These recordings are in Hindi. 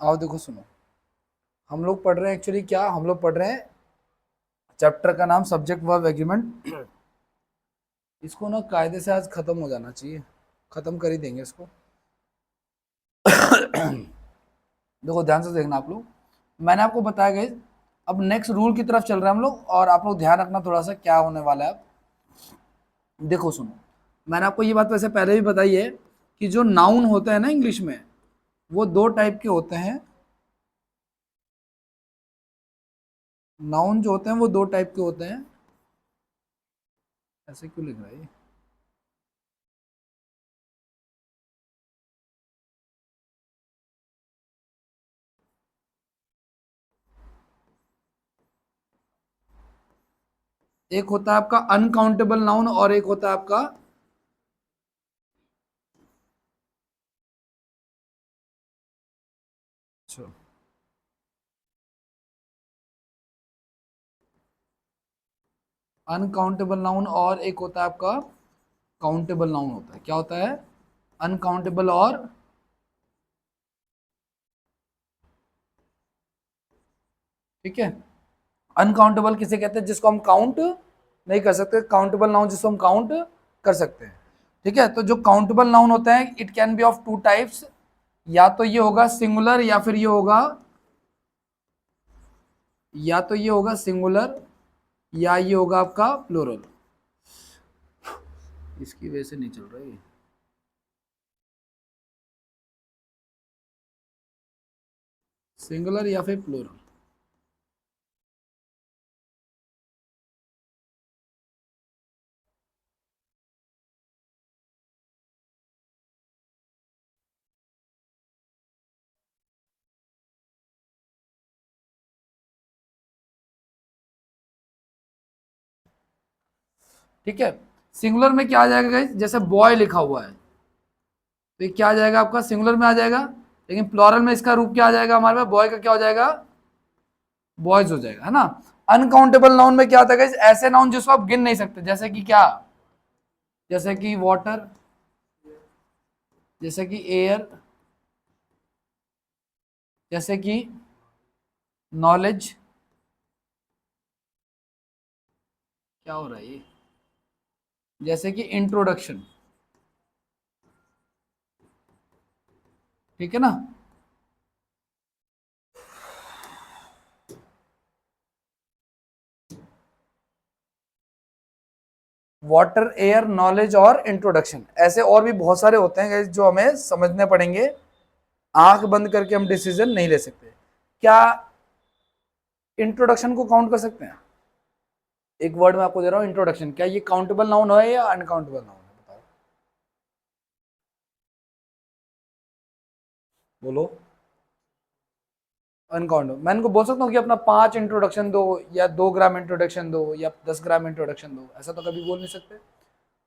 आओ देखो सुनो, हम लोग पढ़ रहे हैं एक्चुअली क्या, हम लोग पढ़ रहे हैं चैप्टर का नाम सब्जेक्ट वर्ब एग्रीमेंट। इसको ना कायदे से आज खत्म हो जाना चाहिए, खत्म कर ही देंगे इसको। देखो ध्यान से देखना आप लोग, मैंने आपको बताया गई। अब नेक्स्ट रूल की तरफ चल रहे हैं हम लोग, और आप लोग ध्यान रखना थोड़ा सा क्या होने वाला है। अब देखो सुनो, मैंने आपको ये बात वैसे पहले भी बताई है कि जो नाउन होते हैं ना इंग्लिश में, वो दो टाइप के होते हैं। नाउन जो होते हैं वो दो टाइप के होते हैं। ऐसे क्यों लिख रहा है ये? एक होता है आपका अनकाउंटेबल नाउन और एक होता है आपका अच्छा अनकाउंटेबल नाउन, और एक होता है आपका काउंटेबल नाउन। होता है क्या होता है? अनकाउंटेबल और ठीक है। अनकाउंटेबल किसे कहते हैं? जिसको हम काउंट नहीं कर सकते। काउंटेबल नाउन जिसको हम काउंट कर सकते हैं। ठीक है, तो जो काउंटेबल नाउन होता है it can be of two types. या तो ये होगा सिंगुलर, या फिर ये होगा, या तो ये होगा सिंगुलर, या ये होगा आपका प्लूरल। इसकी वजह से नहीं चल रहा है। सिंगुलर या फिर प्लूरल। ठीक है, सिंगुलर में क्या आ जाएगा गाइस? जैसे बॉय लिखा हुआ है तो ये क्या आ जाएगा आपका? सिंगुलर में आ जाएगा। लेकिन प्लूरल में इसका रूप क्या आ जाएगा हमारे पास? बॉय का क्या हो जाएगा? बॉयज हो जाएगा, है ना। अनकाउंटेबल नाउन में क्या होता है गाइस? ऐसे नाउन जिसको आप गिन नहीं सकते, जैसे कि क्या? जैसे कि वाटर, जैसे कि एयर, जैसे कि नॉलेज। क्या हो रहा है ये? जैसे कि इंट्रोडक्शन। ठीक है ना। वाटर, एयर, नॉलेज और इंट्रोडक्शन, ऐसे और भी बहुत सारे होते हैं guys जो हमें समझने पड़ेंगे। आंख बंद करके हम डिसीजन नहीं ले सकते। क्या इंट्रोडक्शन को काउंट कर सकते हैं? एक वर्ड में आपको दे रहा हूं इंट्रोडक्शन, क्या ये काउंटेबल नाउन है या अनकाउंटेबल नाउन है? बताओ, बोलो। अनकाउंटेबल। मैं इनको बोल सकता हूँ कि अपना 5 इंट्रोडक्शन दो, या 2 ग्राम इंट्रोडक्शन दो, या 10 ग्राम इंट्रोडक्शन दो, ऐसा तो कभी बोल नहीं सकते।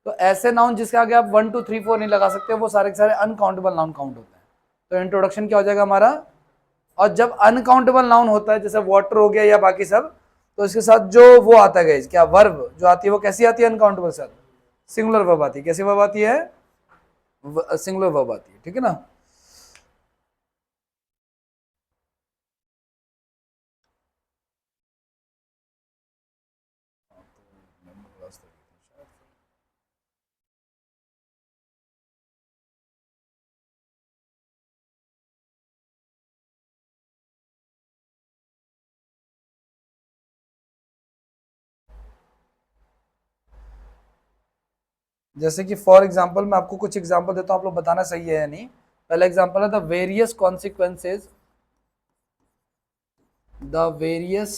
तो ऐसे नाउन जिसके आगे आप 1 2 3 4 नहीं लगा सकते, वो सारे के सारे अनकाउंटेबल नाउन काउंट होते हैं। तो इंट्रोडक्शन क्या हो जाएगा हमारा? और जब अनकाउंटेबल नाउन होता है, जैसे वाटर हो गया या बाकी सब, तो इसके साथ जो वो आता है गाइस, क्या वर्ब जो आती है, वो कैसी आती है अनकाउंटेबल साथ? सिंगुलर वर्ब आती है। कैसी वर्ब आती है? सिंगुलर वर्ब आती है, ठीक है ना। जैसे कि फॉर एग्जांपल मैं आपको कुछ एग्जांपल देता हूं, आप लोग बताना सही है या नहीं। पहला एग्जांपल है the various consequences, the various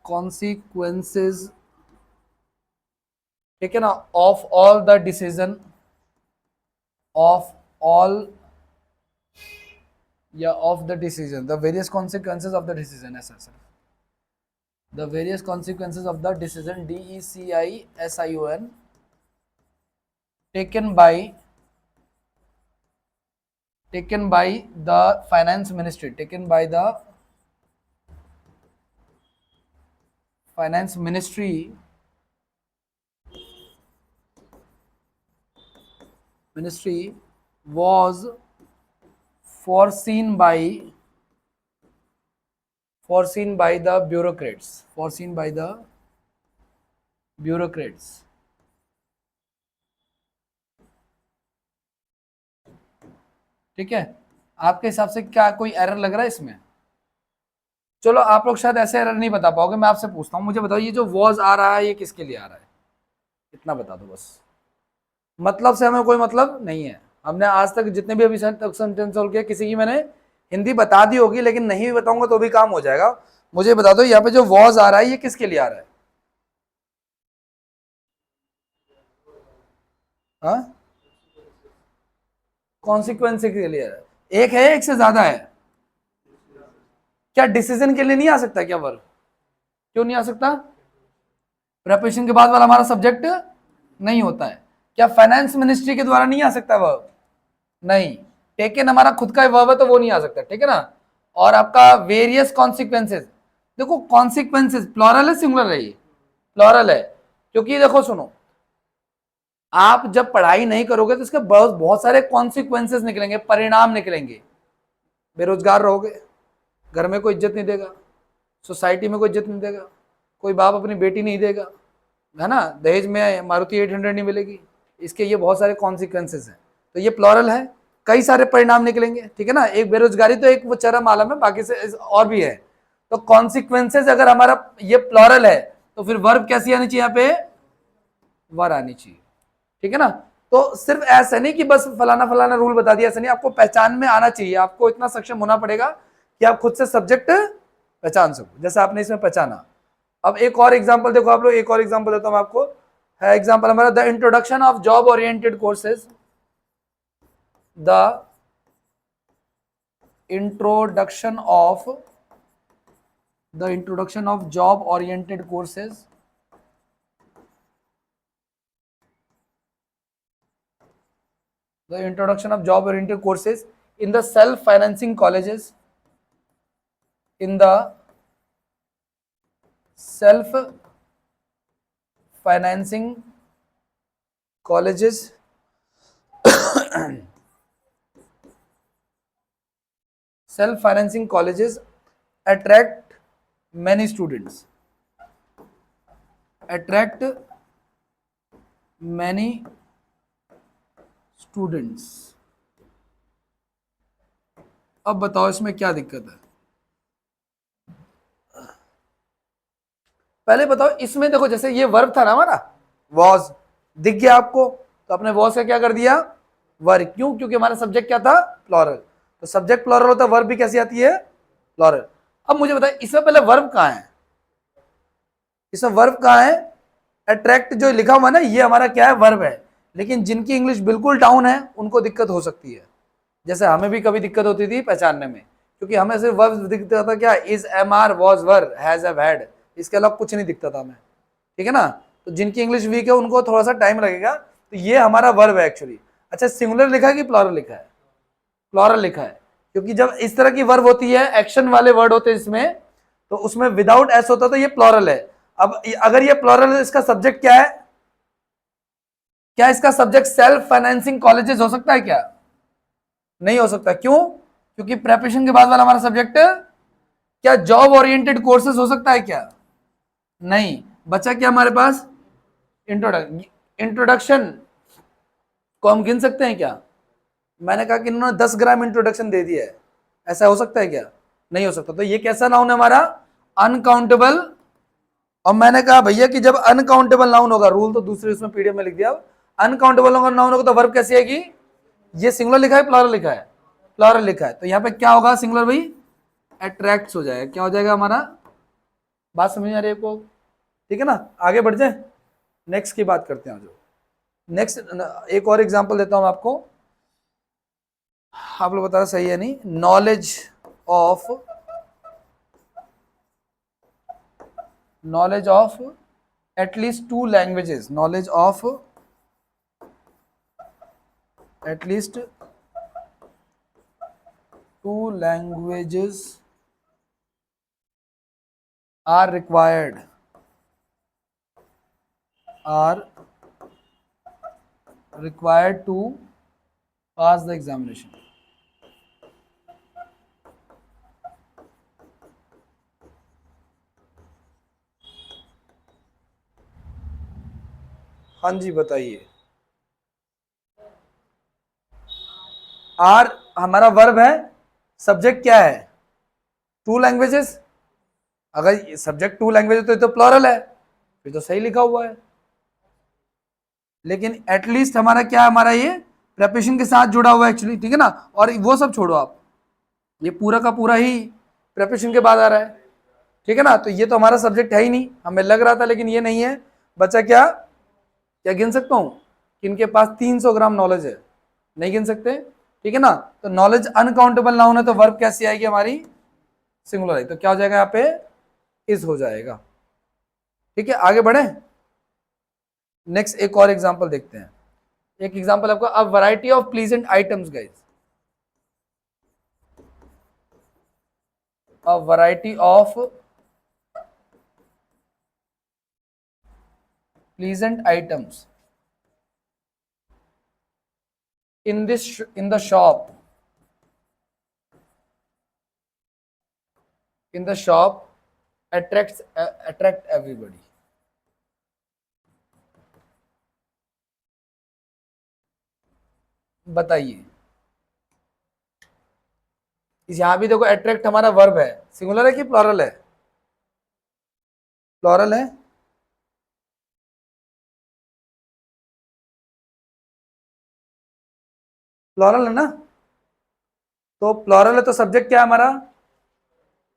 consequences, ठीक है ना, of all the decision, of all, या of the decision, the various consequences of the decision, ऐसा sir. The various consequences of the decision, DECISION, taken by the finance ministry, taken by the finance ministry was foreseen by the bureaucrats. ठीक है, आपके हिसाब से क्या कोई एरर लग रहा है इसमें? चलो आप लोग शायद ऐसे एरर नहीं बता पाओगे, मैं आपसे पूछता हूँ, मुझे बताओ ये जो वॉज आ रहा है ये किसके लिए आ रहा है? इतना बता दो बस। मतलब से हमें कोई मतलब नहीं है। हमने आज तक जितने भी अभी सेंटेंस सॉल्व किए किसी की मैंने हिंदी बता दी होगी, लेकिन नहीं भी बताऊंगा तो भी काम हो जाएगा। मुझे बता दो यहाँ पे जो वॉज आ रहा है ये किसके लिए आ रहा है? हाँ, कॉन्सिक्वेंस के लिए आ रहा है। एक है, एक से ज्यादा है? क्या डिसीजन के लिए नहीं आ सकता क्या वर्ब? क्यों नहीं आ सकता? प्रेपोजिशन के बाद वाला हमारा सब्जेक्ट नहीं होता है। क्या फाइनेंस मिनिस्ट्री के द्वारा नहीं आ सकता वर्ब? नहीं। टेकन हमारा खुद का वर्ब है तो वो नहीं आ सकता, ठीक है ना। और आपका वेरियस कॉन्सिक्वेंसेज, देखो कॉन्सिक्वेंसेज प्लॉरल है सिंगुलर है? ये प्लॉरल है, क्योंकि देखो सुनो, आप जब पढ़ाई नहीं करोगे तो इसके बहुत बहुत सारे कॉन्सिक्वेंसेज निकलेंगे, परिणाम निकलेंगे। बेरोजगार रहोगे, घर में कोई इज्जत नहीं देगा, सोसाइटी में कोई इज्जत नहीं देगा, कोई बाप अपनी बेटी नहीं देगा, है ना, दहेज में मारुति 800 नहीं मिलेगी। इसके ये बहुत सारे कॉन्सिक्वेंसेज हैं। तो ये प्लॉरल है, कई सारे परिणाम निकलेंगे, ठीक है ना। एक बेरोजगारी तो एक वो चरम आलम है, बाकी से और भी है। तो कॉन्सिक्वेंसेज अगर हमारा ये प्लॉरल है तो फिर वर्ब कैसी आनी चाहिए? यहाँ पे वर आनी चाहिए, ठीक है ना। तो सिर्फ ऐसा नहीं कि बस फलाना फलाना रूल बता दिया, ऐसा नहीं, आपको पहचान में आना चाहिए। आपको इतना सक्षम होना पड़ेगा कि आप खुद से सब्जेक्ट पहचान सको, जैसे आपने इसमें पहचाना। अब एक और एग्जांपल देखो आप लोग, एक और एग्जांपल देता हूं आपको। है एग्जांपल हमारा the introduction of job oriented courses, the introduction of job oriented courses, the introduction of job oriented courses in the self financing colleges, in the self financing colleges self financing colleges attract many students, attract many students। अब बताओ इसमें क्या दिक्कत है? पहले बताओ इसमें, देखो जैसे ये वर्ब था ना हमारा, वॉज, दिख गया आपको, तो आपने वॉज का क्या कर दिया? वर्ब। क्यों? क्योंकि हमारा सब्जेक्ट क्या था? प्लॉरल। तो सब्जेक्ट प्लॉरल होता है, वर्ब भी कैसी आती है? प्लॉरल। अब मुझे बताइए इसमें पहले वर्ब कहाँ है? इसमें वर्ब कहाँ है? अट्रैक्ट जो लिखा हुआ है ना, ये हमारा क्या है? वर्ब है। लेकिन जिनकी इंग्लिश बिल्कुल डाउन है उनको दिक्कत हो सकती है, जैसे हमें भी कभी दिक्कत होती थी पहचानने में, क्योंकि हमें सिर्फ वर्ब दिखता था, क्या? Is, am are, was, were, has, have, had, इसके अलावा कुछ नहीं दिखता था हमें, ठीक है ना। तो जिनकी इंग्लिश वीक है उनको थोड़ा सा टाइम लगेगा। तो ये हमारा वर्ब है एक्चुअली। अच्छा, सिंगुलर लिखा है कि प्लॉरल लिखा है? प्लॉरल लिखा है, क्योंकि जब इस तरह की वर्ब होती है, एक्शन वाले वर्ड होते हैं इसमें, तो उसमें विदाउट एस होता तो ये प्लॉरल है। अब अगर ये प्लॉरल है, इसका सब्जेक्ट क्या है? क्या इसका सब्जेक्ट सेल्फ फाइनेंसिंग कॉलेजेस हो सकता है क्या? नहीं हो सकता। क्यों? क्योंकि प्रेपरेशन के बाद वाला हमारा सब्जेक्ट क्या जॉब ओरिएंटेड कोर्सेज हो सकता है क्या? नहीं। बचा क्या हमारे पास? इंट्रोडक्शन को हम गिन सकते हैं क्या? मैंने कहा कि इन्होंने 10 ग्राम इंट्रोडक्शन दे दिया है, ऐसा हो सकता है क्या? नहीं हो सकता। तो ये कैसा नाउन है हमारा? अनकाउंटेबल। और मैंने कहा भैया कि जब अनकाउंटेबल नाउन होगा, रूल तो दूसरे उसमें पीडीएफ में लिख दिया, अनकाउंटेबल नाउन होगा तो वर्ब कैसी आएगी? ये सिंगुलर लिखा है प्लूरल लिखा है? प्लूरल लिखा है, तो यहाँ पे क्या होगा? सिंगुलर भाई अट्रैक्ट्स हो जाएगा। क्या हो जाएगा हमारा? बात समझ आ रही है आपको? ठीक है ना, आगे बढ़ जाए, नेक्स्ट की बात करते हैं। जो नेक्स्ट एक और एग्जांपल देता हूं आपको, आप लोग बता रहे सही है नहीं। Knowledge of at least 2 languages, knowledge of at least 2 languages are required to pass the examination। हाँ जी बताइए। आर हमारा वर्ब है, सब्जेक्ट क्या है? To languages. अगर सब्जेक्ट टू लैंग्वेज तो ये तो प्लॉरल है, फिर तो सही लिखा हुआ है। लेकिन एटलीस्ट हमारा क्या, हमारा ये प्रेपोजिशन के साथ जुड़ा हुआ है एक्चुअली, ठीक है ना। और वो सब छोड़ो आप, ये पूरा का पूरा ही प्रेपोजिशन के बाद आ रहा है, ठीक है ना। तो ये तो हमारा सब्जेक्ट है ही नहीं, हमें लग रहा था लेकिन ये नहीं है। बच्चा क्या क्या गिन सकता हूं कि इनके पास 300 ग्राम नॉलेज है? नहीं गिन सकते, ठीक है ना। तो नॉलेज अनकाउंटेबल ना होना, तो वर्ब कैसी आएगी हमारी? सिंगुलर आई। तो क्या हो जाएगा यहाँ पे? इज हो जाएगा। ठीक है, आगे बढ़े। नेक्स्ट एक और एग्जांपल देखते हैं। एक एग्जांपल आपको, a variety of pleasant items guys. A variety of pleasant items in the shop, attract everybody. बताइए, यहां भी देखो अट्रैक्ट हमारा वर्ब है, सिंगुलर है कि प्लूरल है? प्लूरल है। प्लूरल है ना। तो प्लूरल है तो सब्जेक्ट क्या है हमारा?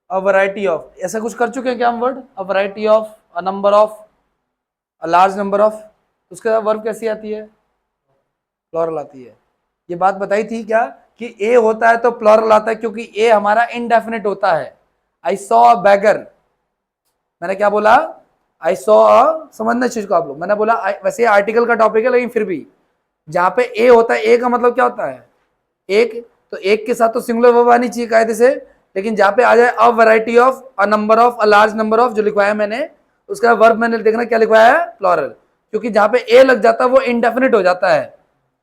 A variety of. ऐसा कुछ कर चुके हैं क्या हम word? A variety of, a number of, a large number of. उसके बाद वर्ब कैसी आती है? प्लूरल आती है। ये बात बताई थी क्या कि ए होता है तो प्लूरल आता है, क्योंकि ए हमारा इनडेफिनिट होता है। आई सॉ अ बैगर, मैंने क्या बोला? आई सॉ अ, समझना चीज को आप लोग, मैंने बोला वैसे आर्टिकल का टॉपिक है लेकिन फिर भी जहां पे ए होता है, ए का मतलब क्या होता है? एक। तो एक के साथ तो सिंगुलर वर्ब आनी चाहिए कायदे से, लेकिन जहां पे आ जाए a variety of, a number of, a large number of, जो लिखवाया मैंने, उसका वर्ब मैंने देखना क्या लिखवाया है? प्लूरल। क्योंकि जहां पे ए लग जाता है वो इनडेफिनिट हो जाता है,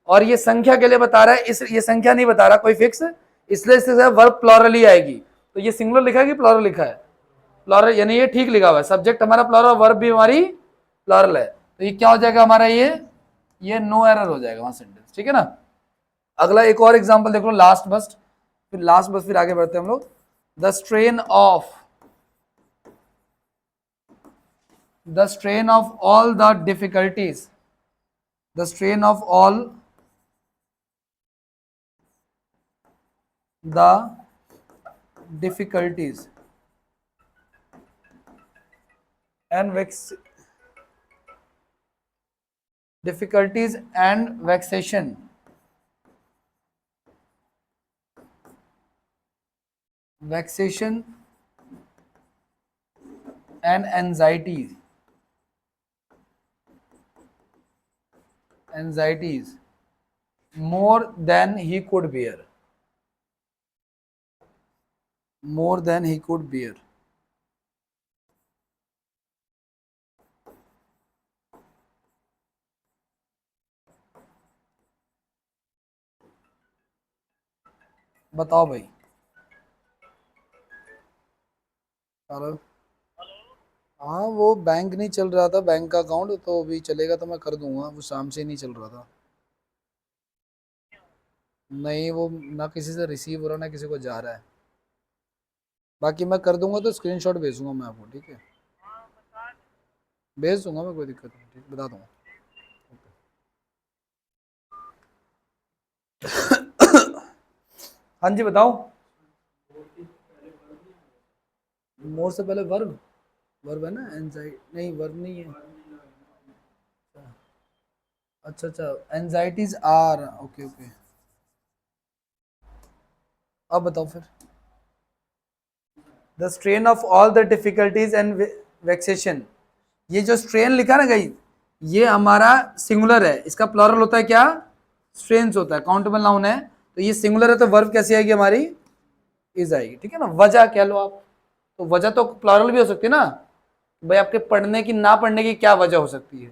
और ये संख्या के लिए बता रहा है, इस ये संख्या नहीं बता रहा कोई फिक्स, इसलिए इससे वर्ब प्लूरल ही आएगी। तो ये सिंगुलर लिखा है कि प्लूरल लिखा है? प्लूरल, यानी ये ठीक लिखा हुआ है, सब्जेक्ट हमारा प्लूरल, वर्ब भी हमारी प्लूरल है। तो ये क्या हो जाएगा हमारा? ये नो एरर हो जाएगा वहां सेंटेंस, ठीक है ना। अगला एक और एग्जांपल देख लो, लास्ट बस, फिर आगे बढ़ते हैं हम लोग। The strain of all the difficulties, the strain of all the difficulties and vexation and anxieties more than he could bear, more than he could bear। बताओ भाई। हेलो। हाँ वो बैंक नहीं चल रहा था, बैंक का अकाउंट तो अभी चलेगा तो मैं कर दूंगा, वो शाम से नहीं चल रहा था। नहीं वो ना किसी से रिसीव हो रहा ना किसी को जा रहा है। बाकी मैं कर दूंगा तो स्क्रीनशॉट भेजूंगा मैं आपको, ठीक है? भेज दूंगा मैं, कोई दिक्कत नहीं, ठीक बता दूंगा। हाँ जी बताओ। मोर से पहले वर्ब, वर्ब है ना, एंजाइटी नहीं, वर्ब नहीं है। अच्छा अच्छा, एंजाइटीज आर, ओके ओके। अब बताओ फिर। The strain of all the difficulties and vexation. ये जो स्ट्रेन लिखा ना गई, ये हमारा सिंगुलर है, इसका प्लूरल होता है क्या? स्ट्रेन्स होता है, काउंटेबल नाउन है। तो ये सिंगुलर है तो वर्ब कैसी आएगी हमारी? इज आएगी, ठीक है ना। वजह कह लो आप, तो वजह तो प्लूरल भी हो सकती है ना, भाई आपके पढ़ने की ना पढ़ने की क्या वजह हो सकती है,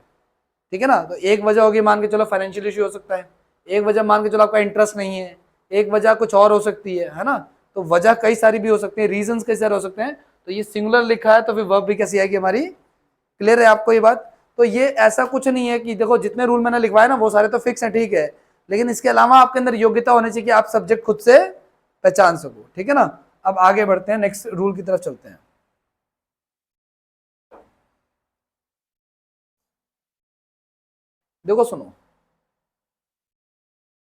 ठीक है ना। तो एक वजह होगी, मान के चलो फाइनेंशियल इश्यू हो सकता है, एक वजह मान के चलो आपका इंटरेस्ट नहीं है, एक वजह कुछ और हो सकती है ना। तो वजह कई सारी भी हो सकती है, रीजंस कई सारे हो सकते हैं। तो ये सिंगुलर लिखा है तो फिर वर्ब भी कैसी आएगी हमारी? क्लियर है आपको ये बात? तो ये ऐसा कुछ नहीं है कि देखो जितने रूल मैंने लिखवाए ना वो सारे तो फिक्स हैं, ठीक है, लेकिन इसके अलावा आपके अंदर योग्यता होनी चाहिए कि आप सब्जेक्ट खुद से पहचान सको, ठीक है ना। अब आगे बढ़ते हैं, नेक्स्ट रूल की तरफ चलते हैं। देखो सुनो,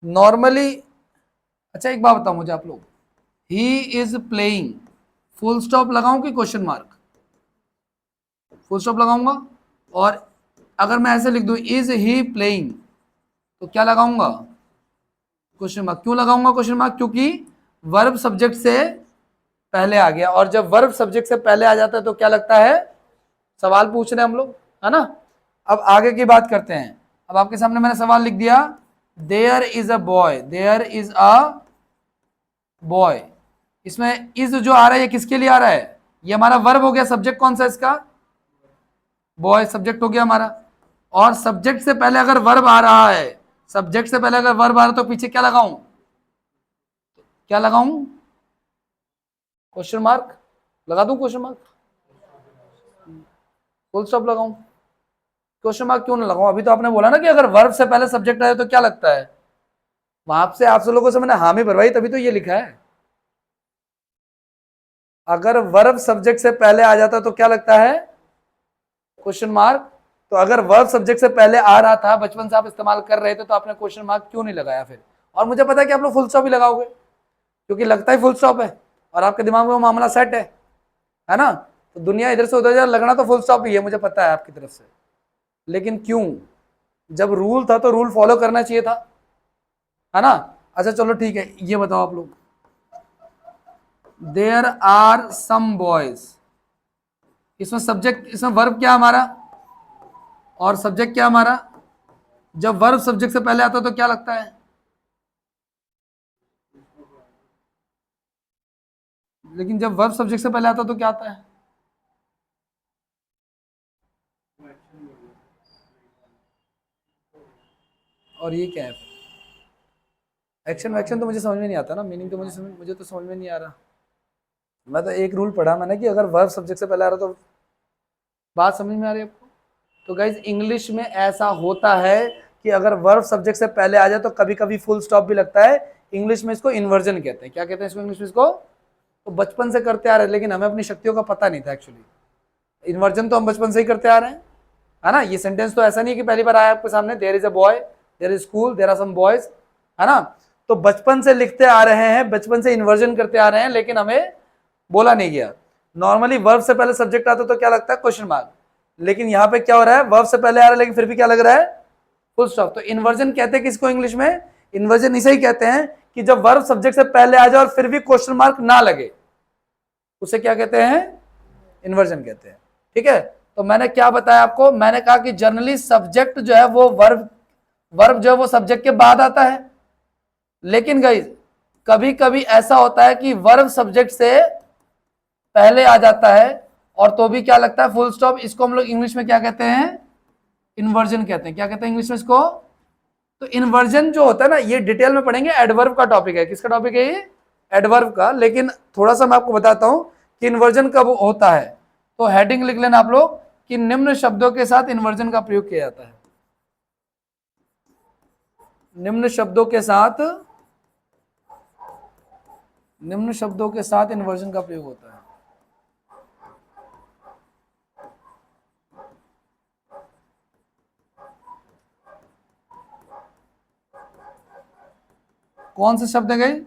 नॉर्मली, अच्छा एक बात बताओ मुझे आप लोग, he is playing, full stop लगाऊं कि क्वेश्चन मार्क? फुल स्टॉप लगाऊंगा। और अगर मैं ऐसे लिख दूं इज ही प्लेइंग, तो क्या लगाऊंगा? Question mark. क्यों लगाऊंगा क्वेश्चन मार्क? क्योंकि वर्ब सब्जेक्ट से पहले आ गया, और जब वर्ब सब्जेक्ट से पहले आ जाता है तो क्या लगता है? सवाल पूछ रहे हैं हम लोग, है ना। अब आगे की बात करते हैं। अब आपके सामने मैंने सवाल लिख दिया, there is a boy, there is a boy. इसमें इज जो आ रहा है ये किसके लिए आ रहा है? ये हमारा वर्ब हो गया, सब्जेक्ट कौन सा है इसका? बॉय सब्जेक्ट हो गया हमारा। और सब्जेक्ट से पहले अगर वर्ब आ रहा है, सब्जेक्ट से पहले अगर वर्ब आ रहा है तो पीछे क्या लगाऊं? क्या लगाऊं? क्वेश्चन मार्क लगा दूं? क्वेश्चन मार्क, फुल स्टॉप लगाऊं? क्वेश्चन मार्क क्यों ना लगाऊं? अभी तो आपने बोला ना कि अगर वर्ब से पहले सब्जेक्ट आए तो क्या लगता है। वहां से आप सब लोगों से मैंने हामी भरवाई, तभी तो ये लिखा है। अगर वर्ब सब्जेक्ट से पहले आ जाता तो क्या लगता है? Question mark. तो अगर वर्ब सब्जेक्ट से पहले आ रहा था, बचपन से आप इस्तेमाल कर रहे थे, तो आपने क्वेश्चन मार्क क्यों नहीं लगाया फिर? और मुझे पता है कि आप लोग फुल स्टॉप ही लगाओगे, क्योंकि लगता ही फुल स्टॉप है और आपके दिमाग में वो मामला सेट है ना। तो दुनिया इधर से उधर जा लगना तो फुल स्टॉप ही है, मुझे पता है आपकी तरफ से। लेकिन क्यों? जब रूल था तो रूल फॉलो करना चाहिए था, है ना। अच्छा चलो ठीक है, ये बताओ आप लोग, देयर आर सम बॉयज, इसमें सब्जेक्ट, इसमें वर्ब क्या हमारा और सब्जेक्ट क्या हमारा? जब वर्ब सब्जेक्ट से पहले आता है तो क्या लगता है? लेकिन जब वर्ब सब्जेक्ट से पहले आता है तो क्या आता है? और ये क्या है? एक्शन वैक्शन तो मुझे समझ में नहीं आता ना, मीनिंग तो मुझे तो समझ में नहीं आ रहा। मैं तो एक रूल पढ़ा मैंने कि अगर वर्ब सब्जेक्ट से पहले आ रहा तो बात समझ में आ रही है आपको? तो गाइज इंग्लिश में ऐसा होता है कि अगर वर्ब सब्जेक्ट से पहले आ जाए तो कभी कभी फुल स्टॉप भी लगता है। इंग्लिश में इसको इन्वर्जन कहते हैं। क्या कहते हैं इसको इंग्लिश में? इसको तो बचपन से करते आ रहे हैं, लेकिन हमें अपनी शक्तियों का पता नहीं था एक्चुअली। इन्वर्जन तो हम बचपन से ही करते आ रहे हैं, है ना। ये सेंटेंस तो ऐसा नहीं है कि पहली बार आया आपके सामने, there is a boy, there is school, there are some boys, है ना। तो बचपन से लिखते आ रहे हैं, बचपन से इन्वर्जन करते आ रहे हैं, लेकिन हमें बोला नहीं गया। नॉर्मली वर्ब से पहले सब्जेक्ट आता तो क्या लगता है? Question mark. लेकिन यहाँ पे क्या हो रहा है? वर्ब से पहले आ रहा है लेकिन फिर भी क्या लग रहा है? Full stop. तो इन्वर्जन कहते हैं किसको इंग्लिश में? इन्वर्जन इसे ही कहते हैं कि जब वर्ब सब्जेक्ट से पहले आ जाए और फिर भी क्वेश्चन मार्क ना लगे, उसे क्या कहते हैं? इन्वर्जन कहते हैं। ठीक है, तो मैंने क्या बताया आपको? मैंने कहा कि जनरली सब्जेक्ट जो है वो वर्ब, वर्ब जो है वो सब्जेक्ट के बाद आता है, लेकिन गाइस कभी कभी ऐसा होता है कि वर्ब सब्जेक्ट से पहले आ जाता है और तो भी क्या लगता है? Full stop. इसको हम लोग इंग्लिश में क्या कहते हैं? इन्वर्जन कहते हैं। क्या कहते हैं इंग्लिश में इसको? तो इन्वर्जन जो होता है ना, ये डिटेल में पढ़ेंगे, एडवर्ब का टॉपिक है। किसका टॉपिक है ये? एडवर्ब का। लेकिन थोड़ा सा मैं आपको बताता हूं कि इन्वर्जन कब होता है। तो हेडिंग लिख लेना आप लोग कि निम्न शब्दों के साथ इन्वर्जन का प्रयोग किया जाता है। निम्न शब्दों के साथ, निम्न शब्दों के साथ इन्वर्जन का प्रयोग होता है। कौन से शब्द है गए?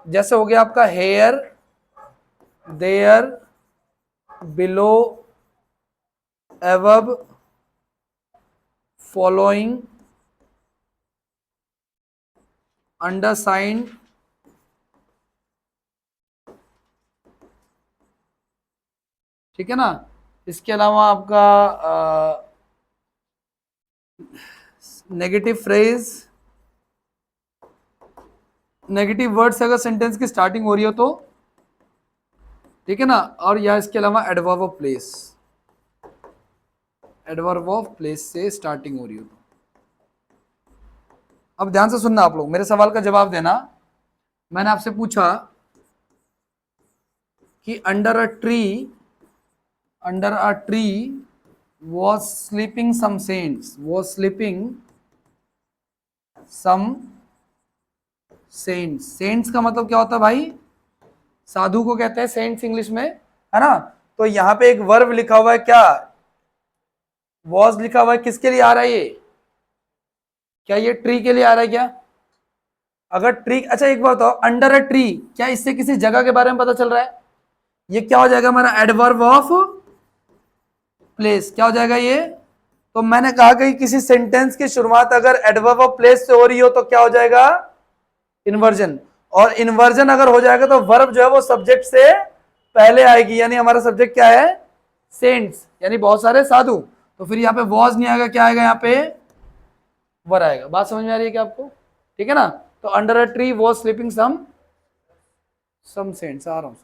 जैसे हो गया आपका here, there, below, above, following, undersigned, ठीक है ना। इसके अलावा आपका नेगेटिव फ्रेज, नेगेटिव वर्ड से अगर सेंटेंस की स्टार्टिंग हो रही हो तो, ठीक है ना। और या इसके अलावा adverb of place, adverb of place से स्टार्टिंग हो रही हो तो। अब ध्यान से सुनना आप लोग, मेरे सवाल का जवाब देना। मैंने आपसे पूछा कि under a tree, under a tree was sleeping some saints, was sleeping some saints. saints का मतलब क्या होता है भाई? साधु को कहते हैं सेंट्स इंग्लिश में, है ना? तो यहाँ पे एक वर्ब लिखा हुआ है, क्या was लिखा हुआ है, किसके लिए आ रहा है ये? क्या ये ट्री के लिए आ रहा है क्या? अगर ट्री, अच्छा एक बात बताओ, अंडर अ ट्री, क्या इससे किसी जगह के बारे में पता चल रहा है? ये क्या हो जाएगा हमारा एडवर्ब ऑफ प्लेस, क्या हो जाएगा ये? तो मैंने कहा कि किसी सेंटेंस की शुरुआत अगर एडवर्ब ऑफ प्लेस से हो रही हो तो क्या हो जाएगा? इन्वर्जन। और इन्वर्जन अगर हो जाएगा तो वर्ब जो है वो सब्जेक्ट से पहले आएगी, यानी हमारा सब्जेक्ट क्या है? सेंट्स, यानी बहुत सारे साधु। तो फिर यहाँ पे वॉज नहीं आएगा, क्या आएगा यहाँ पे? वर आएगा। बात समझ में आ रही है क्या आपको? ठीक है ना? तो under a tree was sleeping some saints. आ रहा हूँ,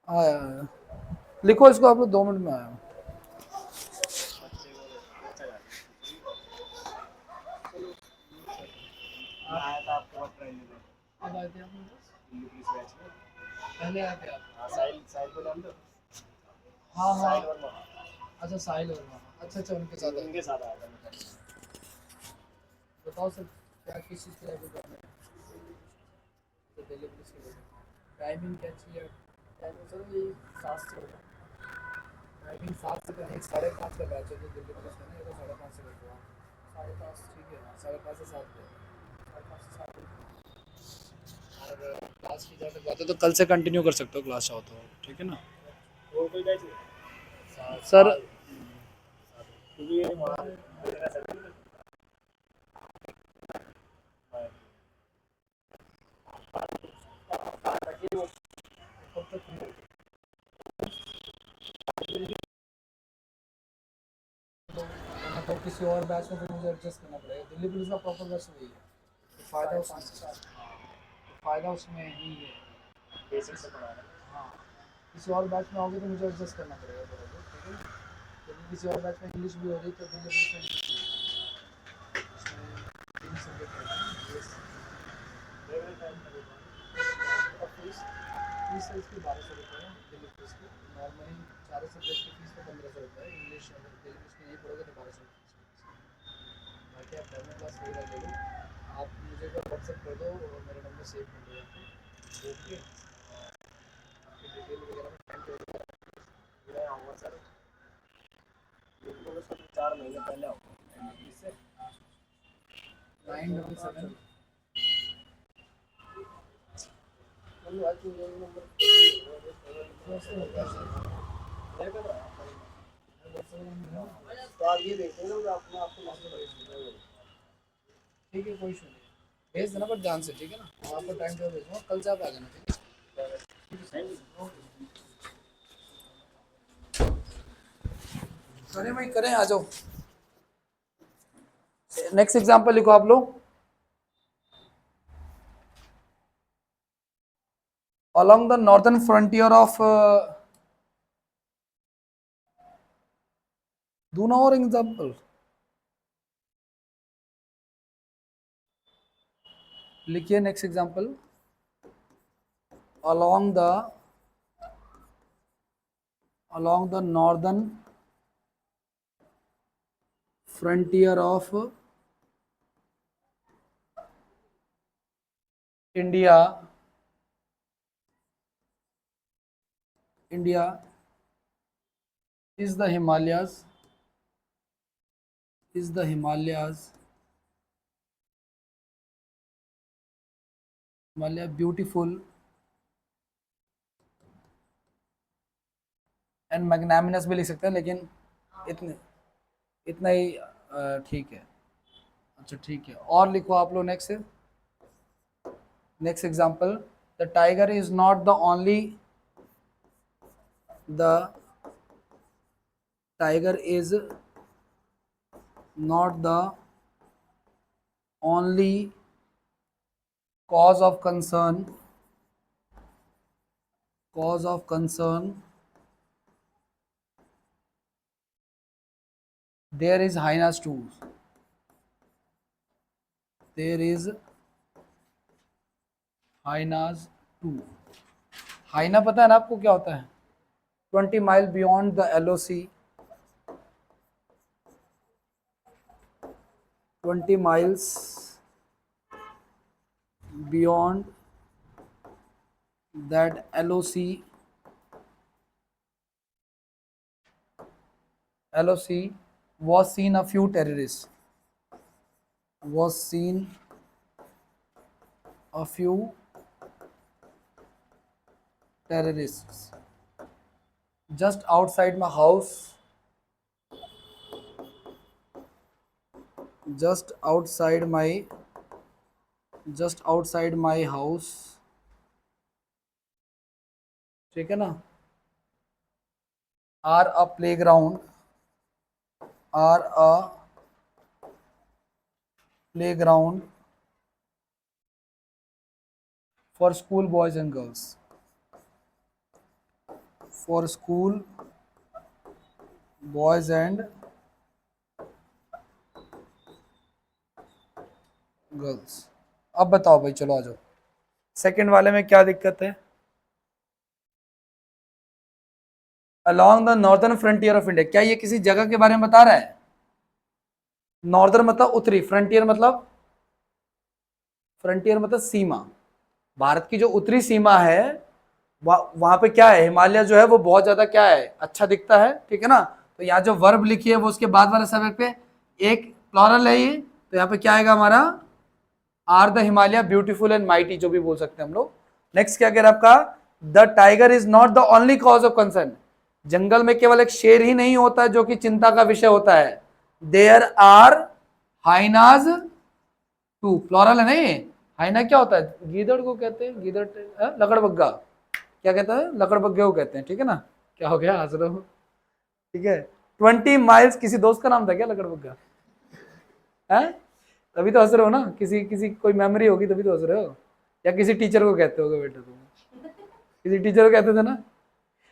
आया आया। लिखो इसको आप लोग, 2 मिनट में आया हूँ। अब आए थे आप लोग? पहले आए थे आप? हाँ हाँ, अच्छा साहिल वर्मा, अच्छा अच्छा, उनके साथ आया था। बताओ सर, क्या किस चीज़ के लिए करना है? तो दिल्ली पुलिस के लिए टाइमिंग क्या चाहिए? टाइमिंग सर ये 7 से होगा। टाइमिंग 7 से, एक 5:30 का बैच है जो दिल्ली पुलिस का ना, ये तो 5:30 से करते हैं। 5:30 ठीक है, 5:30 से 7 बजे, 5:30 से 7 बजे। और क्लास की जहाँ तक बात है तो कल से कंटिन्यू कर सकते हो क्लास चाहो तो, ठीक है ना? और कोई बैच सर? तो किसी और बैच में फिर मुझे एडजस्ट करना पड़ेगा। दिल्ली पुलिस का प्रॉपर बैच वही है, तो फ़ायदा उसमें ही है। बेसिक से पढ़ा रहा है। हाँ, किसी और बैच में आओगे तो मुझे एडजस्ट करना पड़ेगा बराबर, ठीक है? यदि किसी और बैच में इंग्लिश भी हो रही तो दिल्ली पुलिस में इंग्लिश उसमें 3 सब्जेक्ट रहते हैं। फीस फीस है इसकी 1200 रुपये है दिल्ली पुलिस की। नॉर्मली सारे सब्जेक्ट की फीस तो 1500 रुपये है। इंग्लिश अगर दिल्ली पुलिस में नहीं पढ़ोगे तो 1200 रुपये। बाकी आप डेमो क्लास वगैरह ले लो। आप मुझे एक बार व्हाट्सएप कर दो और मेरा नंबर सेव कर लो यहाँ पे, ओके? आपकी डिटेल वगैरह में टाइम टेबल मैं आऊँगा सर, बिल्कुल सर 4 महीने पहले आऊँगा। इससे 977 तो आप ये देखते हैं ना, आपको आपको मैसेज भेज दूँगा। ठीक है, कोई इशू नहीं, भेज देना पर ध्यान से, ठीक है ना? मैं आपको टाइम टेबल भेजूँगा, कल से आप आ जाना, ठीक है? करें भाई, करें, आ जाओ। नेक्स्ट एग्जांपल लिखो आप लोग। Along the northern frontier of do now और एग्जाम्पल लिखिए। Next example, along the northern frontier of India is the Himalayas Himalaya beautiful and magnanimous भी लिख सकते हैं, लेकिन इतने इतना ही ठीक है। अच्छा ठीक है, और लिखो आप लोग। Next example, the tiger is not the tiger is not the only cause of concern there is hyenas too, there is hyenas too। हाइना पता है ना आपको क्या होता है? 20 mile beyond the LOC, 20 miles beyond that LOC was seen a few terrorists. Was seen a few terrorists just outside my house. Just outside my house. ठीक है ना? Are a playground for school boys and girls. For school boys and girls. अब बताओ भाई, चलो आ जाओ. सेकंड वाले में क्या दिक्कत है? Along the northern frontier of India. क्या ये किसी जगह के बारे में बता रहा है? नॉर्दर्न मतलब उत्तरी, फ्रंटियर मतलब सीमा. भारत की जो उत्तरी सीमा है वहां पे क्या है, हिमालय जो है वो बहुत ज्यादा क्या है, अच्छा दिखता है. ठीक है ना? तो यहाँ जो वर्ब लिखी है वो उसके बाद वाले सब्जेक्ट पे एक प्लॉरल है ये, तो यहाँ पे क्या आएगा हमारा? Are the Himalaya beautiful and mighty, जो भी बोल सकते हैं हम लोग. नेक्स्ट क्या कह रहा है आपका? The tiger is not the only cause of concern. जंगल में केवल एक शेर ही नहीं होता जो कि चिंता का विषय होता है. There are hyenas too. Plural है नहीं. हाइना क्या होता है? गीदड़ को कहते हैं. गीदड़ लकड़बग्गा. क्या कहता है? लकड़बग्गे को कहते हैं. ठीक है ना? क्या हो गया, हंस रहे हो? ठीक है. 20 माइल्स किसी दोस्त का नाम था क्या लकड़बग्गा? है? तभी तो हंस रहे हो ना. किसी कोई मेमोरी होगी तभी तो हंस रहे हो. या किसी टीचर को कहते होगे बेटा तुम. किसी टीचर को कहते थे ना,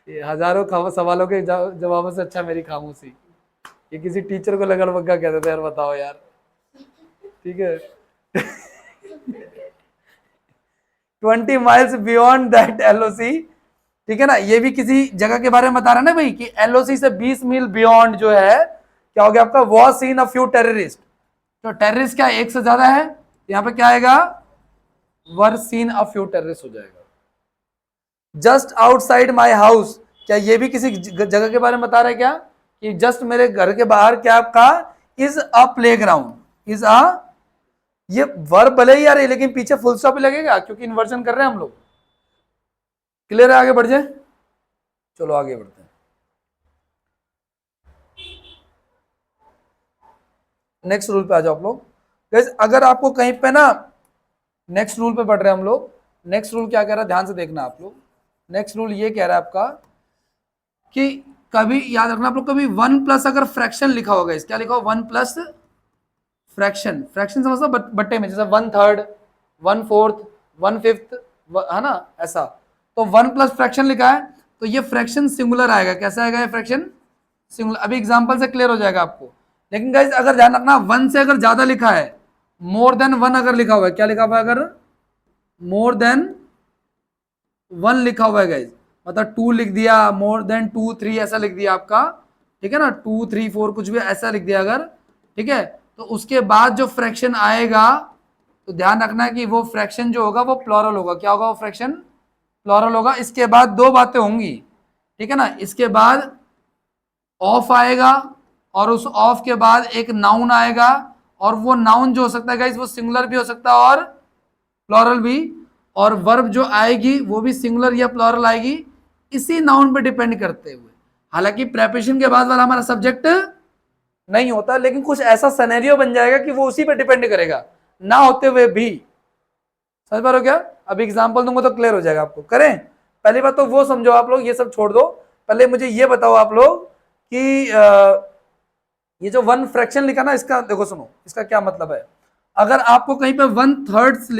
ये हजारों सवालों के जवाबों से अच्छा मेरी खामोशी. ये किसी टीचर को लकड़बग्गा कहते थे यार. बताओ यार. ठीक है. 20 माइल्स बियॉन्ड दैट LOC. ठीक है ना? ये भी किसी जगह के बारे में बता रहा है ना भाई, कि LOC से 20 मील बियॉन्ड जो है क्या हो गया आपका? Was seen a few terrorist. तो टेररिस्ट क्या एक से ज्यादा है, यहां पे क्या आएगा? Were seen a few terrorist हो जाएगा. Just outside my house. क्या ये भी किसी जगह के बारे में बता रहा है क्या? कि जस्ट मेरे घर के बाहर क्या आपका? Is a playground. Is a, ये वर्ब भले ही आ रही है लेकिन पीछे फुल स्टॉप ही लगेगा क्योंकि इन्वर्जन कर रहे हैं हम लोग. क्लियर है? आगे बढ़ जाए. चलो आगे बढ़ते हैं. नेक्स्ट रूल पे आ जाओ आप लोग. गाइस अगर आपको कहीं पे ना, नेक्स्ट रूल पे पढ़ रहे हैं हम लोग. नेक्स्ट रूल क्या कह रहा है, ध्यान से देखना आप लोग. नेक्स्ट रूल ये कह रहा है आपका कि कभी याद रखना आप लोग, कभी 1 प्लस अगर फ्रैक्शन लिखा होगा, इस क्या लिखा हो? 1 प्लस फ्रैक्शन. फ्रैक्शन समझ लो बट्टे में, जैसे 1/3, 1/4, 1/5, है ना? ऐसा. तो 1 प्लस फ्रैक्शन लिखा है तो ये फ्रैक्शन सिंगुलर आएगा. कैसा आएगा ये फ्रैक्शन? सिंगुलर. अभी एग्जांपल से क्लियर हो जाएगा आपको. लेकिन गाइस अगर ध्यान रखना, 1 से अगर ज्यादा लिखा है, मोर देन 1 अगर लिखा हुआ है, क्या लिखा हुआ है? अगर मोर देन 1 लिखा हुआ है गाइस, मतलब 2 लिख दिया, मोर देन 2, 3 ऐसा लिख दिया आपका. ठीक है ना? 2, 3, 4 कुछ भी ऐसा लिख दिया अगर. ठीक है? तो उसके बाद जो फ्रैक्शन आएगा तो ध्यान रखना है कि वो फ्रैक्शन जो होगा वो प्लॉरल होगा. क्या होगा वो फ्रैक्शन? प्लॉरल होगा. इसके बाद दो बातें होंगी. ठीक है ना? इसके बाद ऑफ आएगा और उस ऑफ के बाद एक नाउन आएगा, और वो नाउन जो हो सकता है गाइस वो सिंगुलर भी हो सकता है और प्लॉरल भी. और वर्ब जो आएगी वो भी सिंगुलर या प्लॉरल आएगी, इसी नाउन पे डिपेंड करते हुए. हालांकि प्रेपोजिशन के बाद वाला हमारा सब्जेक्ट नहीं होता, लेकिन कुछ ऐसा सिनेरियो बन जाएगा कि वो उसी पे डिपेंड करेगा ना होते हुए भी. समझ पा रहे हो क्या? अभी एग्जांपल दूंगा तो क्लियर हो जाएगा आपको. करें? पहली बात तो वो समझो आप लोग, ये सब छोड़ दो. पहले मुझे ये बताओ आप लोग कि ये जो 1 फ्रैक्शन लिखा ना, इसका देखो सुनो, इसका क्या मतलब है. अगर आपको कहीं पे 1/3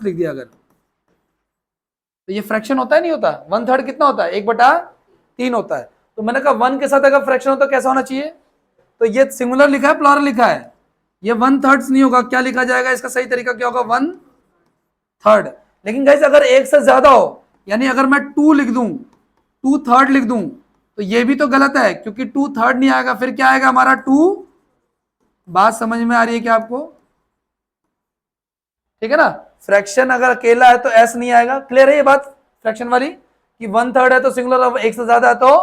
लिख दिया अगर, तो ये फ्रैक्शन होता है नहीं होता? 1/3 कितना होता है? 1/3 होता है. तो मैंने कहा 1 के साथ अगर फ्रैक्शन होता कैसा होना चाहिए? तो ये सिंगुलर लिखा है, प्लॉरल लिखा है. ये 1/3 नहीं होगा. क्या लिखा जाएगा? इसका सही तरीका क्या होगा? 1/3. लेकिन गाइस अगर एक से ज्यादा हो, यानी अगर मैं 2 लिख दूं, टू थर्ड लिख दूं तो ये भी तो गलत है, क्योंकि टू थर्ड नहीं आएगा, फिर क्या आएगा हमारा टू। बात समझ में आ रही है क्या आपको? ठीक है ना। फ्रैक्शन अगर अकेला है तो एस नहीं आएगा। क्लियर है ये बात फ्रैक्शन वाली, कि वन थर्ड है तो सिंगुलर, और एक से ज्यादा है तो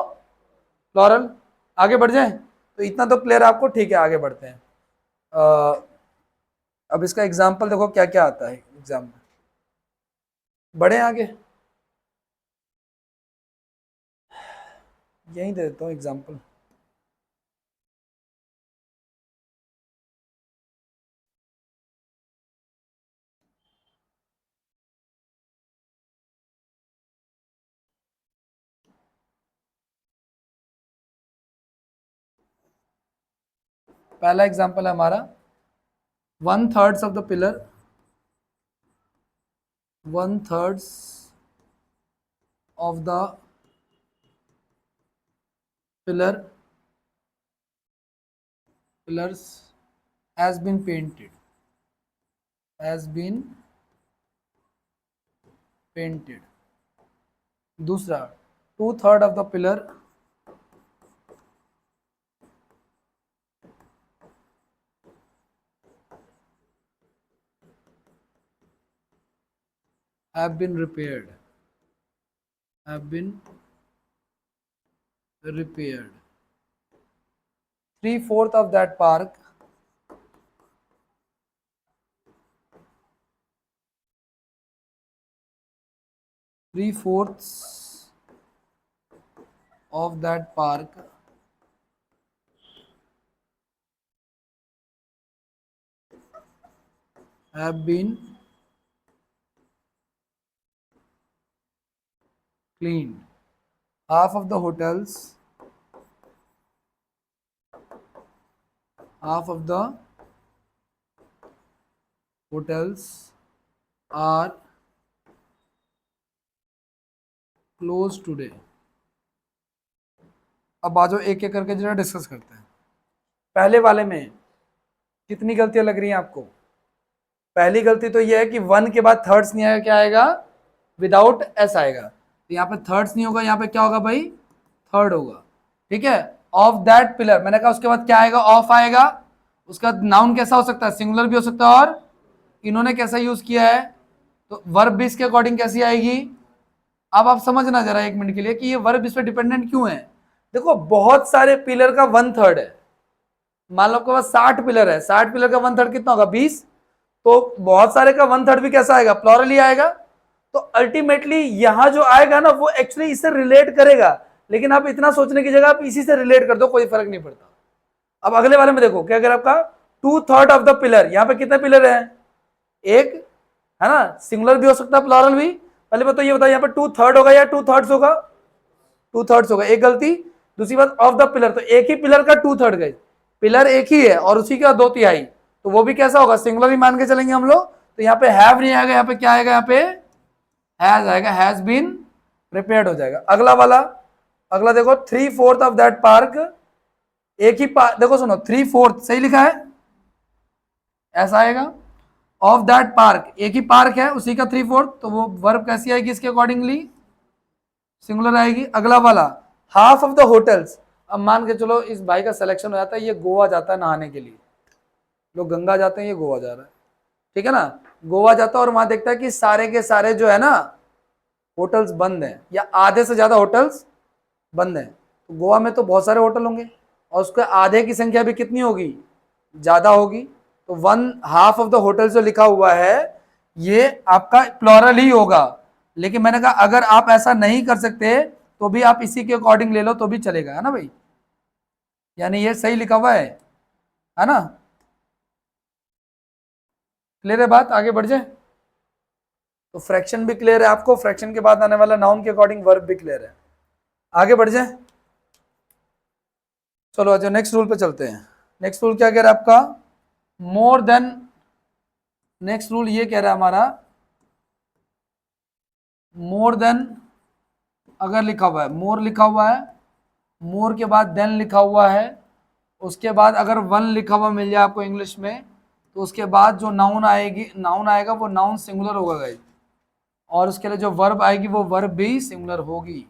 प्लूरल। आगे बढ़ जाए तो इतना तो क्लियर है आपको। ठीक है आगे बढ़ते हैं। अब इसका एग्जाम्पल देखो क्या क्या आता है एग्जाम में। बढ़े आगे, यही दे देता हूँ एग्जाम्पल। पहला एग्जाम्पल है हमारा, one thirds of the pillar, one thirds of the pillar pillars has been painted, has been painted। दूसरा, two third of the pillar have been repaired, have been repaired। Three fourth of that park, three fourths of that park have been cleaned। half of the hotels, half of the hotels are closed today। अब आज एक एक करके जरा डिस्कस करते हैं। पहले वाले में कितनी गलतियां लग रही हैं आपको? पहली गलती तो यह है कि वन के बाद थर्ड्स नहीं आएगा, क्या आएगा? विदाउट एस आएगा। तो यहाँ पे थर्ड्स नहीं होगा, यहाँ पे क्या होगा भाई? थर्ड होगा। ठीक है। ऑफ दैट पिलर, मैंने कहा उसके बाद क्या आएगा? ऑफ आएगा। उसका नाउन कैसा हो सकता है? सिंगुलर भी हो सकता है। और इन्होंने कैसा यूज किया है? तो वर्ब भी इसके अकॉर्डिंग कैसी आएगी? अब आप समझना जरा एक मिनट के लिए कि ये वर्ब इस पर डिपेंडेंट क्यों है। देखो बहुत सारे पिलर का वन थर्ड है। मान लो आपके पास 60 पिलर है, 60 पिलर का वन थर्ड कितना होगा? 20। तो बहुत सारे का वन थर्ड भी कैसा आएगा? प्लूरल ही आएगा। तो अल्टीमेटली यहां जो आएगा ना वो एक्चुअली इससे रिलेट करेगा, लेकिन आप इतना सोचने की जगह आप इसी से रिलेट कर दो, कोई फर्क नहीं पड़ता। अब अगले वाले में देखो क्या, अगर आपका two third of the pillar, यहां पे कितने पिलर है? एक है ना। सिंगुलर भी हो सकता है, प्लूरल भी। पहले बताओ, ये बताओ यहाँ पे टू थर्ड होगा या टू थर्ड्स होगा? टू थर्ड्स होगा, एक गलती। दूसरी बात, ऑफ द पिलर, तो एक ही पिलर का टू थर्ड गए। पिलर एक ही है और उसी का दो तिहाई, तो वो भी कैसा होगा? सिंगुलर ही मान के चलेंगे हम लोग। तो यहाँ पे हैव नहीं आएगा, यहाँ पे क्या आएगा? यहाँ पे हैज आएगा, हैज बीन प्रिपेयर्ड हो जाएगा। अगला वाला, अगला देखो, three fourth of that park, एक ही देखो सुनो, थ्री फोर्थ सही लिखा है, ऐसा आएगा। ऑफ दैट पार्क, एक ही पार्क है उसी का थ्री फोर्थ, तो वो वर्ब कैसी आएगी इसके अकॉर्डिंगली? सिंगुलर आएगी। अगला वाला, हाफ ऑफ द होटल्स। अब मान के चलो इस भाई का सिलेक्शन हो जाता है, ये गोवा जाता है नहाने के लिए। लोग गंगा जाते हैं, ये गोवा जा रहा है। ठीक है ना। गोवा जाता है और वहां देखता है कि सारे के सारे जो है ना होटल्स बंद हैं, या आधे से ज्यादा होटल्स बंद हैं। तो गोवा में तो बहुत सारे होटल होंगे और उसके आधे की संख्या भी कितनी होगी? ज्यादा होगी। तो one half of the hotel जो लिखा हुआ है ये आपका प्लूरल ही होगा। लेकिन मैंने कहा अगर आप ऐसा नहीं कर सकते तो भी आप इसी के अकॉर्डिंग ले लो तो भी चलेगा, है ना भाई। यानी ये सही लिखा हुआ है ना। क्लियर है बात? आगे बढ़ जाए। तो फ्रैक्शन भी क्लियर है आपको, फ्रैक्शन के बाद आने वाला नाउन के अकॉर्डिंग वर्ब भी क्लियर है। आगे बढ़ जाए। चलो अच्छा नेक्स्ट रूल पे चलते हैं। नेक्स्ट रूल क्या कह रहा है आपका? More than. नेक्स्ट रूल ये कह रहा है हमारा, मोर देन अगर लिखा हुआ है, मोर लिखा हुआ है, मोर के बाद देन लिखा हुआ है, उसके बाद अगर वन लिखा हुआ मिल जाए आपको इंग्लिश में, तो उसके बाद जो नाउन आएगा वो नाउन सिंगुलर होगा गाइस। और उसके लिए जो वर्ब आएगी वो वर्ब भी सिंगुलर होगी।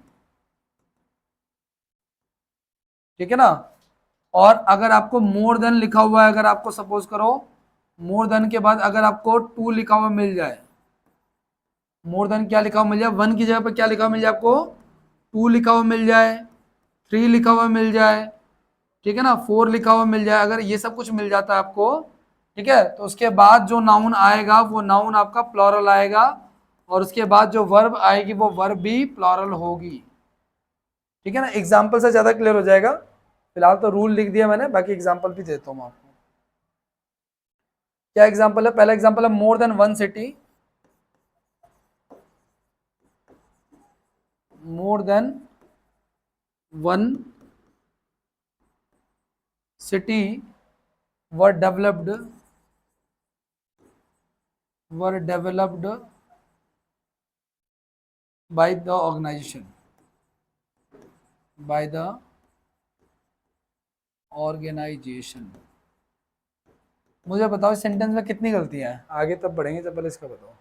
ठीक है ना। और अगर आपको मोर देन लिखा हुआ है, अगर आपको सपोज करो मोर देन के बाद अगर आपको 2 लिखा हुआ मिल जाए, मोर देन क्या लिखा हुआ मिल जाए, 1 की जगह पर क्या लिखा हुआ मिल जाए आपको, 2 लिखा हुआ मिल जाए, 3 लिखा हुआ मिल जाए, ठीक है ना, 4 लिखा हुआ मिल जाए, अगर ये सब कुछ मिल जाता है आपको, ठीक है, तो उसके बाद जो नाउन आएगा वो नाउन आपका प्लॉरल आएगा, और उसके बाद जो वर्ब आएगी वो वर्ब भी प्लॉरल होगी। ठीक है ना, एग्जाम्पल से ज्यादा क्लियर हो जाएगा। फिलहाल तो रूल लिख दिया मैंने, बाकी एग्जाम्पल भी देता हूँ आपको। क्या एग्जाम्पल है, पहला एग्जाम्पल है more than 1 city, more than 1 city were developed by the organization, by the organization। मुझे बताओ इस सेंटेंस में कितनी गलतियां हैं, आगे तब बढ़ेंगे, जब पहले इसका बताओ।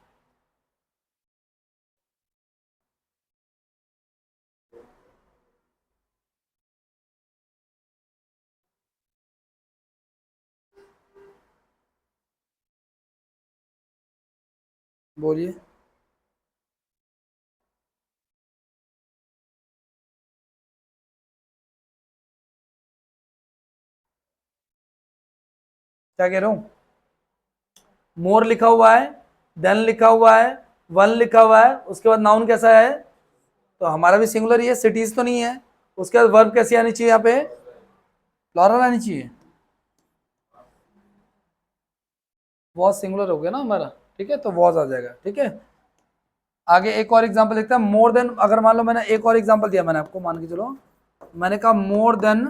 बोलिए। क्या कह रहा हूं, मोर लिखा हुआ है, देन लिखा हुआ है, 1 लिखा हुआ है, उसके बाद नाउन कैसा है, तो हमारा भी सिंगुलर ही है, सिटीज तो नहीं है। उसके बाद वर्ब कैसी आनी चाहिए, यहाँ पे प्लॉरल आनी चाहिए, वॉज सिंगुलर हो गया ना हमारा, ठीक है, तो वॉज आ जाएगा। ठीक है, आगे एक और एग्जांपल देखते हैं। मोर देन, अगर मान लो मैंने एक और एग्जांपल दिया, मैंने आपको मान के चलो, मैंने कहा more than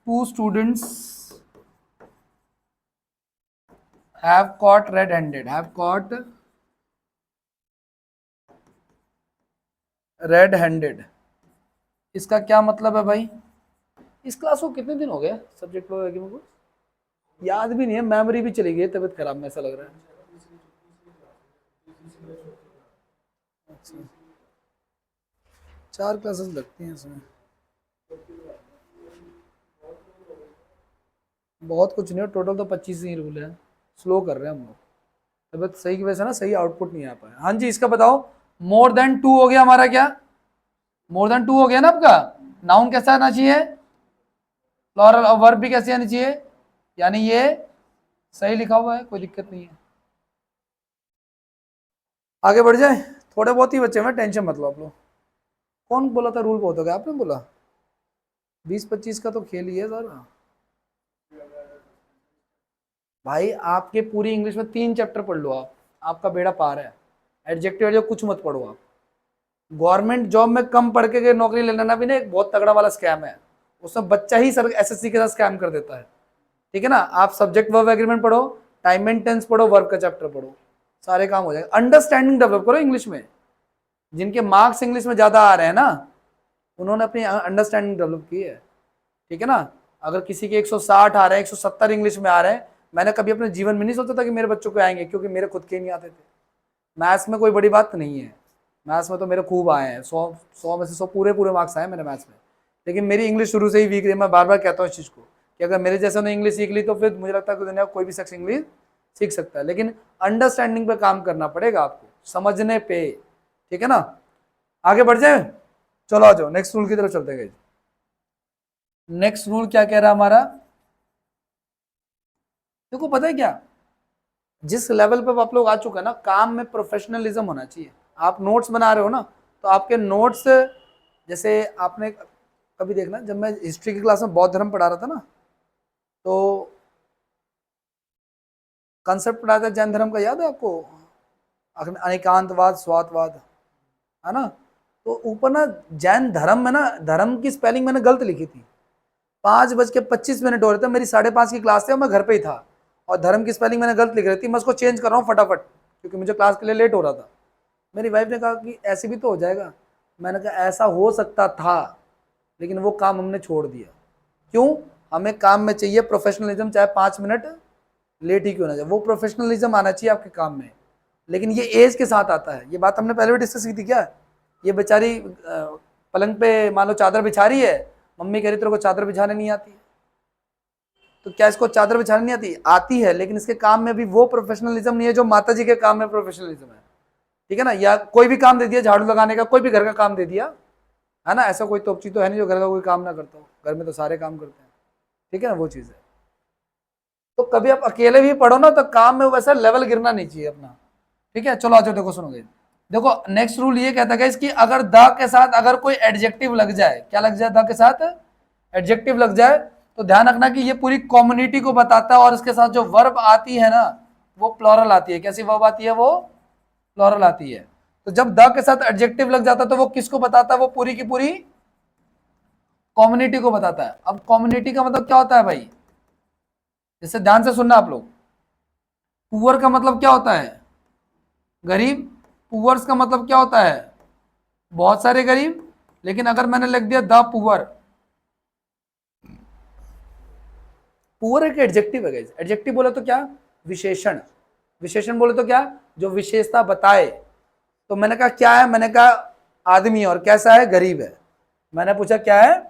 2 students have caught red handed, have caught red handed, इसका क्या मतलब है भाई। इस क्लास को कितने दिन हो गए सब्जेक्ट वगैरह को, याद भी नहीं है, मेमोरी भी चली गई, तबीयत खराब में ऐसा लग रहा है। अच्छा, 4 क्लासेस लगती हैं इसमें, बहुत कुछ नहीं है, टोटल तो 25 ही रूल है, स्लो कर रहे हैं हम लोग, तबीयत सही की वजह से ना सही आउटपुट नहीं आ पाया। हाँ जी, इसका बताओ, मोर देन 2 हो गया हमारा, क्या मोर देन 2 हो गया ना आपका, नाउन कैसा आना चाहिए, प्लॉरल, और वर्ब भी कैसे आनी चाहिए, यानी ये सही लिखा हुआ है, कोई दिक्कत नहीं है। आगे बढ़ जाए, थोड़े बहुत ही बच्चे में, टेंशन मत लो आप लोग। कौन बोला था रूल बहुत हो गया, आपने बोला 20-25 का तो खेल ही है सारा भाई। आपके पूरी इंग्लिश में 3 चैप्टर पढ़ लो आप, आपका बेड़ा पार है। एडजेक्टिव कुछ मत पढ़ो आप। गवर्नमेंट जॉब में कम पढ़ के नौकरी ले लेना भी ना एक बहुत तगड़ा वाला स्कैम है, उसमें बच्चा ही सर एसएससी के साथ स्कैम कर देता है। ठीक है ना, आप सब्जेक्ट वर्ब एग्रीमेंट पढ़ो, टाइम एंड टेंस पढ़ो, वर्ब का चैप्टर पढ़ो, सारे काम हो जाएगा। अंडरस्टैंडिंग डेवलप करो इंग्लिश में, जिनके मार्क्स इंग्लिश में ज्यादा आ रहे हैं ना, उन्होंने अपनी अंडरस्टैंडिंग डेवलप की है। ठीक है ना, अगर किसी के 160 आ रहे हैं, 170 इंग्लिश में आ रहे हैं, मैंने कभी अपने जीवन में नहीं सोचा था कि मेरे बच्चों को आएंगे, क्योंकि मेरे खुद के नहीं आते थे। मैथ्स में कोई बड़ी बात नहीं है, मैथ्स में तो मेरे खूब आए हैं, 100 में से 100 पूरे पूरे मार्क्स आए मेरे मैथ्स में। लेकिन मेरी इंग्लिश शुरू से ही वीक रही, मैं बार बार कहता हूँ इस चीज़ को कि अगर मेरे जैसे ने इंग्लिश सीख ली तो फिर मुझे लगता है कि दुनिया कोई भी शख्स इंग्लिश सीख सकता है, लेकिन अंडरस्टैंडिंग पे काम करना पड़ेगा आपको, समझने पे। ठीक है ना, आगे बढ़ जाए, चलो आ जाओ नेक्स्ट रूल की तरफ चलते गए। नेक्स्ट रूल क्या कह रहा है हमारा, देखो पता है क्या, जिस लेवल पे आप लोग आ चुके हैं ना, काम में प्रोफेशनलिज्म होना चाहिए। आप नोट्स बना रहे हो ना, तो आपके नोट्स, जैसे आपने कभी देखना, जब मैं हिस्ट्री की क्लास में बौद्ध धर्म पढ़ा रहा था ना, तो कंसेप्ट पढ़ाया था जैन धर्म का, याद है आपको, अनेकांतवाद, स्वार्थवाद, है ना। तो ऊपर ना जैन धर्म में ना, धर्म की स्पेलिंग मैंने गलत लिखी थी, 5:25 हो रहे थे, मेरी 5:30 की क्लास थी और मैं घर पे ही था, और धर्म की स्पेलिंग मैंने गलत लिख रही थी, मैं उसको चेंज कर रहा हूँ फटाफट, क्योंकि मुझे क्लास के लिए लेट हो रहा था। मेरी वाइफ ने कहा कि ऐसे भी तो हो जाएगा, मैंने कहा ऐसा हो सकता था, लेकिन वो काम हमने छोड़ दिया। क्यों, हमें काम में चाहिए प्रोफेशनलिज्म, चाहे 5 मिनट लेट ही क्यों ना जाए, वो प्रोफेशनलिज्म आना चाहिए आपके काम में। लेकिन ये एज के साथ आता है, ये बात हमने पहले भी डिस्कस की थी क्या। ये बेचारी पलंग पे मान लो चादर बिछा रही है, मम्मी कह रही तेरे को चादर बिछाने नहीं आती है, तो क्या इसको चादर बिछाने नहीं आती? आती है, लेकिन इसके काम में भी वो प्रोफेशनलिज्म नहीं है जो माता जी के काम में प्रोफेशनलिज्म है, ठीक है ना। या कोई भी काम दे दिया झाड़ू लगाने का, कोई भी घर का काम दे दिया, है ना, ऐसा कोई तोपची तो है नहीं जो घर का कोई काम ना करता हो, घर में तो सारे काम करते हैं, ठीक है ना, वो चीज़ है। तो कभी आप अकेले भी पढ़ो ना तो काम में वैसा लेवल गिरना नहीं चाहिए अपना, ठीक है। चलो आज देखो, सुनोगे, देखो नेक्स्ट रूल ये कहता है कि अगर द के साथ अगर कोई एडजेक्टिव लग जाए, क्या लग जाए, द के साथ एडजेक्टिव लग जाए, तो ध्यान रखना कि ये पूरी कम्युनिटी को बताता है, और इसके साथ जो वर्ब आती है ना वो प्लूरल आती है। कैसी वर्ब आती है? वो प्लूरल आती है। तो जब द के साथ एडजेक्टिव लग जाता है तो वो किसको बताता है? वो पूरी की पूरी कम्युनिटी को बताता है। अब कम्युनिटी का मतलब क्या होता है भाई? जैसे ध्यान से सुनना आप लोग, पुअर का मतलब क्या होता है? गरीब। पुअर्स का मतलब क्या होता है? बहुत सारे गरीब। लेकिन अगर मैंने लिख दिया द पुअर, पुअर एक एडजेक्टिव है गाइस। एडजेक्टिव बोले तो क्या? विशेषण। विशेषण बोले तो क्या? जो विशेषता बताए। तो मैंने कहा क्या है? मैंने कहा आदमी, और कैसा है? गरीब है। मैंने पूछा क्या है?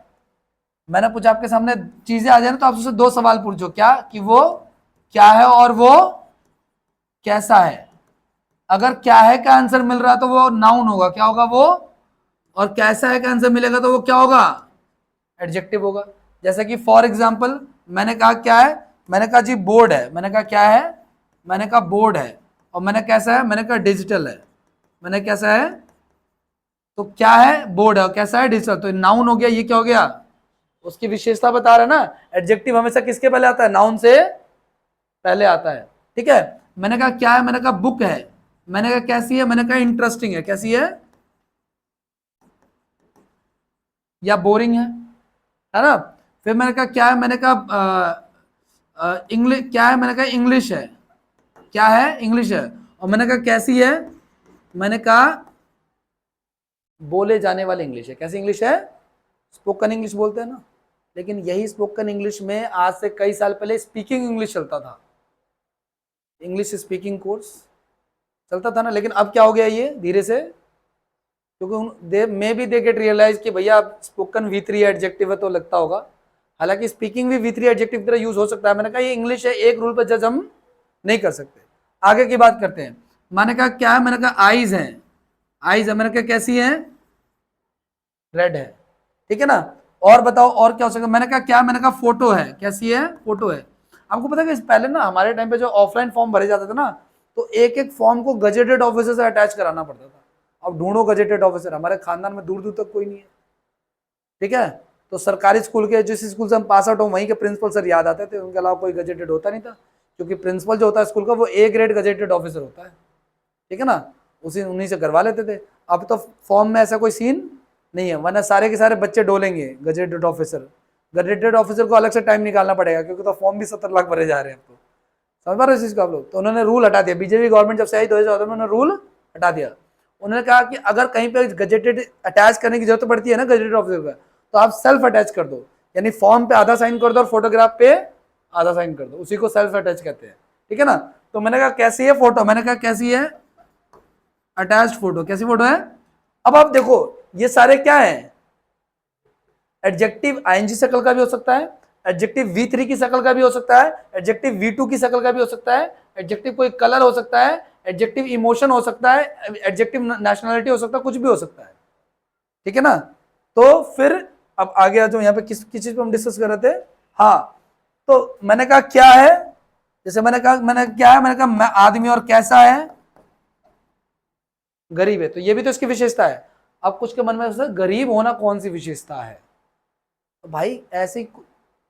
मैंने पूछा, आपके सामने चीजें आ जाए ना तो आप उससे दो सवाल पूछो, क्या कि वो क्या है और वो कैसा है। अगर क्या है का आंसर मिल रहा है तो वो नाउन होगा, क्या होगा वो, और कैसा है का आंसर मिलेगा तो वो क्या होगा? एडजेक्टिव होगा। जैसे कि फॉर एग्जाम्पल मैंने कहा क्या है? मैंने कहा जी बोर्ड है। मैंने कहा क्या है? मैंने कहा बोर्ड है। और मैंने कैसा है? मैंने कहा डिजिटल है। मैंने कैसा है? तो क्या है? बोर्ड है। और कैसा है? डिजिटल। तो नाउन हो गया। ये क्या हो गया? उसकी विशेषता बता रहा है ना। एडजेक्टिव हमेशा किसके पहले आता है? नाउन से पहले आता है, ठीक है। मैंने कहा क्या है? मैंने कहा बुक है। मैंने कहा कैसी है? मैंने कहा इंटरेस्टिंग है। कैसी है? या बोरिंग है ना। फिर मैंने कहा क्या है? मैंने कहा इंग्लिश। क्या है? मैंने कहा इंग्लिश है। क्या है? इंग्लिश है। और मैंने कहा कैसी है? मैंने कहा बोले जाने वाली इंग्लिश है। कैसी इंग्लिश है? स्पोकन इंग्लिश बोलते हैं ना। लेकिन यही स्पोकन इंग्लिश में आज से कई साल पहले स्पीकिंग इंग्लिश चलता था, इंग्लिश स्पीकिंग कोर्स चलता था ना। लेकिन अब क्या हो गया ये धीरे से, क्योंकि they may be they get realise कि भैया स्पोकन V3 एडजेक्टिव है तो लगता होगा। हालांकि स्पीकिंग भी V3 एडजेक्टिव की तरह यूज हो सकता है। मैंने कहा ये इंग्लिश है, एक रूल पर जज हम नहीं कर सकते। आगे की बात करते हैं। मैंने कहा क्या है? मैंने कहा आईज है। आईज है। मैंने कहा कैसी है? रेड है, ठीक है ना। और बताओ और क्या हो सकता है? मैंने कहा क्या? मैंने कहा फोटो है। कैसी है? फोटो है। आपको पता है कि पहले ना हमारे टाइम पे जो ऑफलाइन फॉर्म भरे जाते थे ना, तो एक एक फॉर्म को गजेटेड ऑफिसर से अटैच कराना पड़ता था। अब ढूंढो गजेटेड ऑफिसर, हमारे खानदान में दूर दूर तक कोई नहीं है, ठीक है। तो सरकारी स्कूल के, जिस स्कूल से हम पास आउट हो, वहीं के प्रिंसिपल सर याद आते थे, उनके अलावा कोई गजेटेड होता नहीं था। क्योंकि प्रिंसिपल जो होता है स्कूल का वो A ग्रेड गजेटेड ऑफिसर होता है, ठीक है ना। उसी उन्हीं से करवा लेते थे। अब तो फॉर्म में ऐसा कोई सीन नहीं है, वरना सारे के सारे बच्चे डोलेंगे गजेटेड ऑफिसर। गजेटेड ऑफिसर को अलग से टाइम निकालना पड़ेगा, क्योंकि तो फॉर्म भी 70 लाख भरे जा रहे हैं अब तो। समझ पा रहे हो इस चीज को आप लोग? तो उन्होंने रूल हटा दिया। बीजेपी गवर्नमेंट जब से आई 2014 में, उन्होंने रूल हटा दिया। उन्होंने कहा कि अगर कहीं पे गजेटेड अटैच करने की जरूरत पड़ती है ना गजेटेड ऑफिसर का, तो आप सेल्फ अटैच कर दो। यानी फॉर्म पे आधा साइन कर दो और फोटोग्राफ पे आधा साइन कर दो, उसी को सेल्फ अटैच कहते हैं, ठीक है ना। तो मैंने कहा कैसी है? फोटो। मैंने कहा कैसी है? Attached photo. कैसी फोटो है? अब आप देखो ये सारे क्या है? एडजेक्टिव आईएनजी शक्ल का भी हो सकता है, एडजेक्टिव V3 की शक्ल का भी हो सकता है, एडजेक्टिव V2 की शक्ल का भी हो सकता है, एडजेक्टिव कोई कलर हो सकता है, एडजेक्टिव इमोशन हो सकता है, एडजेक्टिव नेशनलिटी हो सकता है, कुछ भी हो सकता है, ठीक है ना। तो फिर अब आगे आ जाओ, यहाँ पे किस चीज पे हम डिस्कस कर रहे थे? हाँ, तो मैंने कहा क्या है? जैसे मैंने कहा मैंने क्या है? मैंने कहा मैं आदमी, और कैसा है? गरीब है। तो ये भी तो इसकी विशेषता है। अब कुछ के मन में गरीब होना कौन सी विशेषता है? तो भाई ऐसे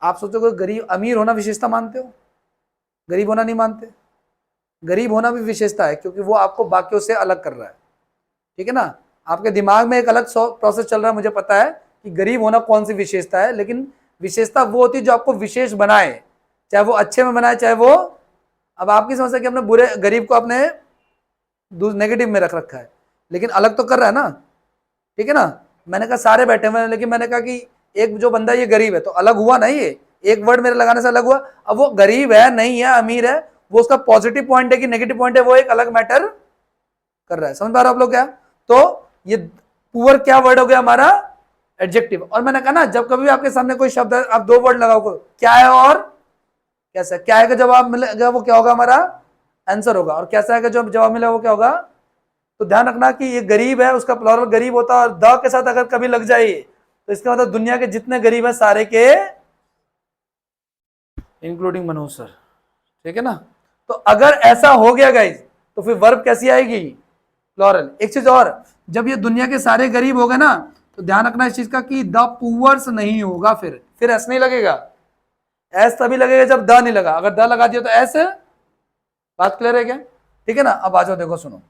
आप सोचोगे गरीब अमीर होना विशेषता मानते हो? गरीब होना नहीं मानते। गरीब होना भी विशेषता है, क्योंकि वो आपको बाकियों से अलग कर रहा है, ठीक है ना। आपके दिमाग में एक अलग प्रोसेस चल रहा है, मुझे पता है कि गरीब होना कौन सी विशेषता है। लेकिन विशेषता वो होती है जो आपको विशेष बनाए, चाहे वो अच्छे में बनाए, चाहे वो, अब आपकी समस्या कि अपने बुरे गरीब को अपने नेगेटिव में रख रखा है, लेकिन अलग तो कर रहा है ना, ठीक है ना। मैंने कहा सारे बैठे हुए हैं, लेकिन मैंने कहा कि एक जो बंदा ये गरीब है, तो अलग हुआ ना, ये एक वर्ड मेरे लगाने से अलग हुआ। अब वो गरीब है नहीं है अमीर है, वो उसका पॉजिटिव पॉइंट है कि नेगेटिव पॉइंट है, वो एक अलग मैटर कर रहा है। समझ पा रहे हो आप लोग क्या? तो ये पुअर क्या वर्ड हो गया हमारा? एडजेक्टिव। और मैंने कहा ना, जब कभी भी आपके सामने कोई शब्द है, आप दो वर्ड लगाओ, क्या है और कैसा। क्या है का जवाब मिलेगा वो क्या होगा, हमारा आंसर होगा। और कैसा है का जो जवाब मिलेगा वो क्या होगा। तो ध्यान रखना कि ये गरीब है, उसका प्लुरल गरीब होता है, और द के साथ अगर कभी लग जाए तो इसका मतलब दुनिया के जितने गरीब है सारे के, इंक्लूडिंग मनोज सर, ठीक है ना। तो अगर ऐसा हो गया गाइज, तो फिर वर्ब कैसी आएगी, प्लुरल। एक चीज और, जब ये दुनिया के सारे गरीब हो गए ना, तो ध्यान रखना इस चीज का कि द पुअर्स नहीं होगा, फिर ऐसा नहीं लगेगा। एस तभी लगेगा जब द नहीं लगा, अगर द लगा दिया तो ऐसे। बात क्लियर है क्या, ठीक है ना। अब आ जाओ, देखो सुनो,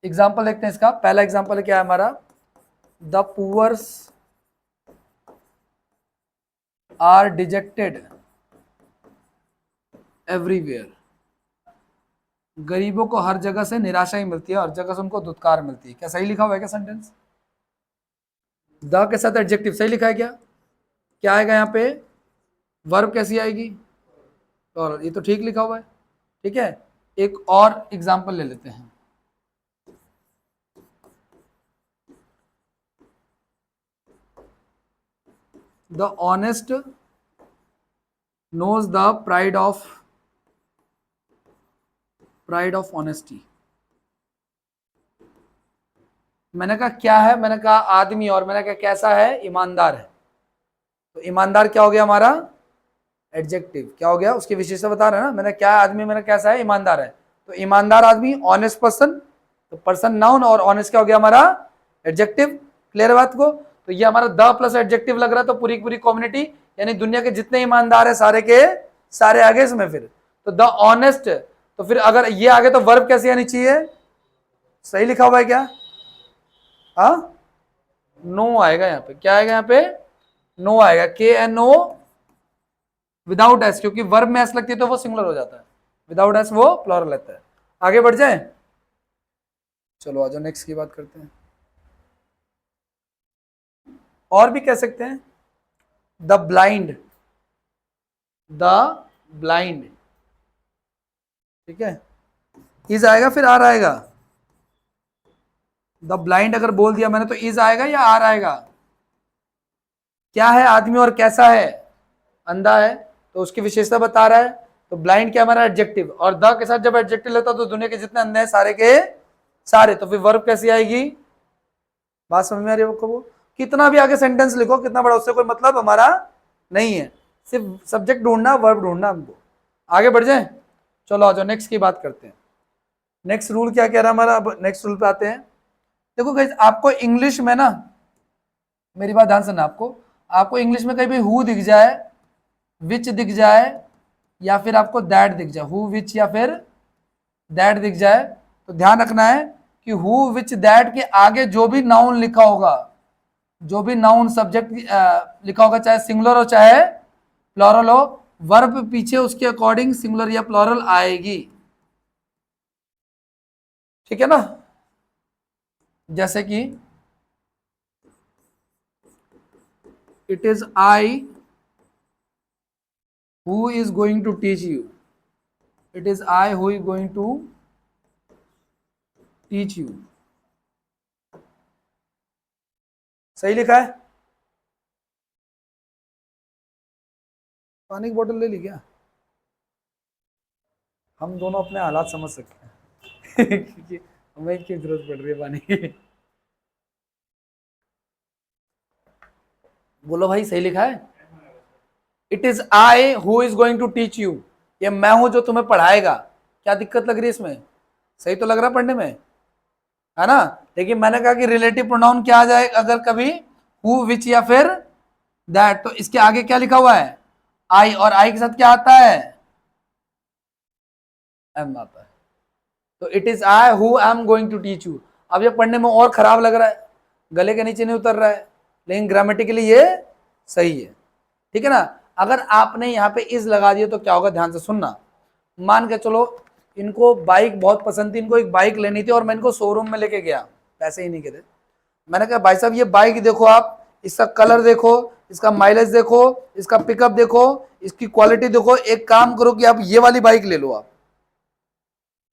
एग्जाम्पल देखते हैं इसका। पहला एग्जाम्पल क्या है हमारा, the poors are dejected everywhere. गरीबों को हर जगह से निराशा ही मिलती है, हर जगह से उनको धुतकार मिलती है। क्या सही लिखा हुआ है क्या सेंटेंस, द के साथ एडजेक्टिव सही लिखा है क्या, क्या आएगा यहाँ पे, वर्ब कैसी आएगी, और ये तो ठीक लिखा हुआ है, ठीक है। एक और एग्जाम्पल ले लेते हैं, the honest knows the pride of honesty. मैंने कहा क्या है, मैंने कहा आदमी, और मैंने कहा कैसा है, ईमानदार है। तो ईमानदार क्या हो गया हमारा, एडजेक्टिव। क्या हो गया, उसकी विशेषता बता रहा है ना। मैंने क्या है, आदमी, मैंने कैसा है, ईमानदार है। तो ईमानदार आदमी, ऑनेस्ट पर्सन, तो पर्सन नाउन, और ऑनेस्ट क्या हो गया हमारा, एडजेक्टिव। क्लियर बात को। तो ये हमारा द प्लस एडजेक्टिव लग रहा है, तो पूरी पूरी कम्युनिटी, यानी दुनिया के जितने ईमानदार है सारे के सारे आगे इसमें। फिर तो द ऑनेस्ट, तो फिर अगर ये आगे तो वर्ब कैसी आनी चाहिए, सही लिखा हुआ है क्या, हाँ, नो आएगा यहाँ पे। क्या आएगा यहाँ पे, नो आएगा, KNO विदाउट एस, क्योंकि वर्ब में एस लगती है तो वो सिंगुलर हो जाता है, विदाउट एस वो प्लुरल रहता है। आगे बढ़ जाए, चलो आ जाओ नेक्स्ट की बात करते हैं। और भी कह सकते हैं, द ब्लाइंड, ठीक है, इज आएगा फिर आर आएगा। द ब्लाइंड अगर बोल दिया मैंने तो इज आएगा या आर आएगा। क्या है आदमी और कैसा है, अंधा है, तो उसकी विशेषता बता रहा है। तो ब्लाइंड क्या हमारा एडजेक्टिव, और द के साथ जब एडजेक्टिव लेता तो दुनिया के जितने अंधे हैं सारे के सारे। तो फिर वर्ब कैसी आएगी, बात समझ में आ रही है आपको। वो कितना भी आगे सेंटेंस लिखो, कितना बड़ा, उससे कोई मतलब हमारा नहीं है, सिर्फ सब्जेक्ट ढूंढना, वर्ब ढूंढना हमको। आगे बढ़ जाए, चलो आ जाओ नेक्स्ट की बात करते हैं। नेक्स्ट रूल क्या कह रहा है हमारा, अब नेक्स्ट रूल पे आते हैं। देखो गाइस, आपको इंग्लिश में ना, मेरी बात ध्यान सुनना, आपको इंग्लिश में कहीं भी हु दिख जाए, विच दिख जाए, या फिर आपको दैट दिख जाए, हु विच या फिर दैट दिख जाए, तो ध्यान रखना है कि हु विच दैट के आगे जो भी नाउन लिखा होगा, जो भी नाउन सब्जेक्ट लिखा होगा, चाहे सिंगुलर हो चाहे प्लुरल हो, वर्ब पीछे उसके अकॉर्डिंग सिंगुलर या प्लुरल आएगी, ठीक है ना। जैसे कि it is I who is going to teach you, it is I who is going to teach you। सही लिखा है, पानी की बोतल ले ली क्या, हम दोनों अपने हालात समझ सकते हैं क्योंकि हमें क्यों जरूरत पड़ रही है पानी की। बोलो भाई, सही लिखा है, it is I who is going to teach you, ये मैं हूं जो तुम्हें पढ़ाएगा। क्या दिक्कत लग रही है इसमें, सही तो लग रहा है पढ़ने में, है ना। लेकिन मैंने कहा कि रिलेटिव प्रोनाउन क्या आ जाए अगर कभी, हु विच या फिर दैट, तो इसके आगे क्या लिखा हुआ है, आई, और आई के साथ क्या आता है, एम आता है। तो it is I who I am going to teach you. अब ये पढ़ने में और खराब लग रहा है, गले के नीचे नहीं उतर रहा है, लेकिन ग्रामेटिकली ये सही है, ठीक है ना। अगर आपने यहाँ पे इज लगा दिया तो क्या होगा, ध्यान से सुनना। मान के चलो इनको बाइक बहुत पसंद थी, इनको एक बाइक लेनी थी, और मैं इनको शोरूम में लेके गया, पैसे ही नहीं कहते। मैंने कहा भाई साहब ये बाइक देखो आप, इसका कलर देखो, इसका माइलेज देखो, इसका पिकअप देखो, इसकी क्वालिटी देखो, एक काम करो कि आप ये वाली बाइक ले लो आप,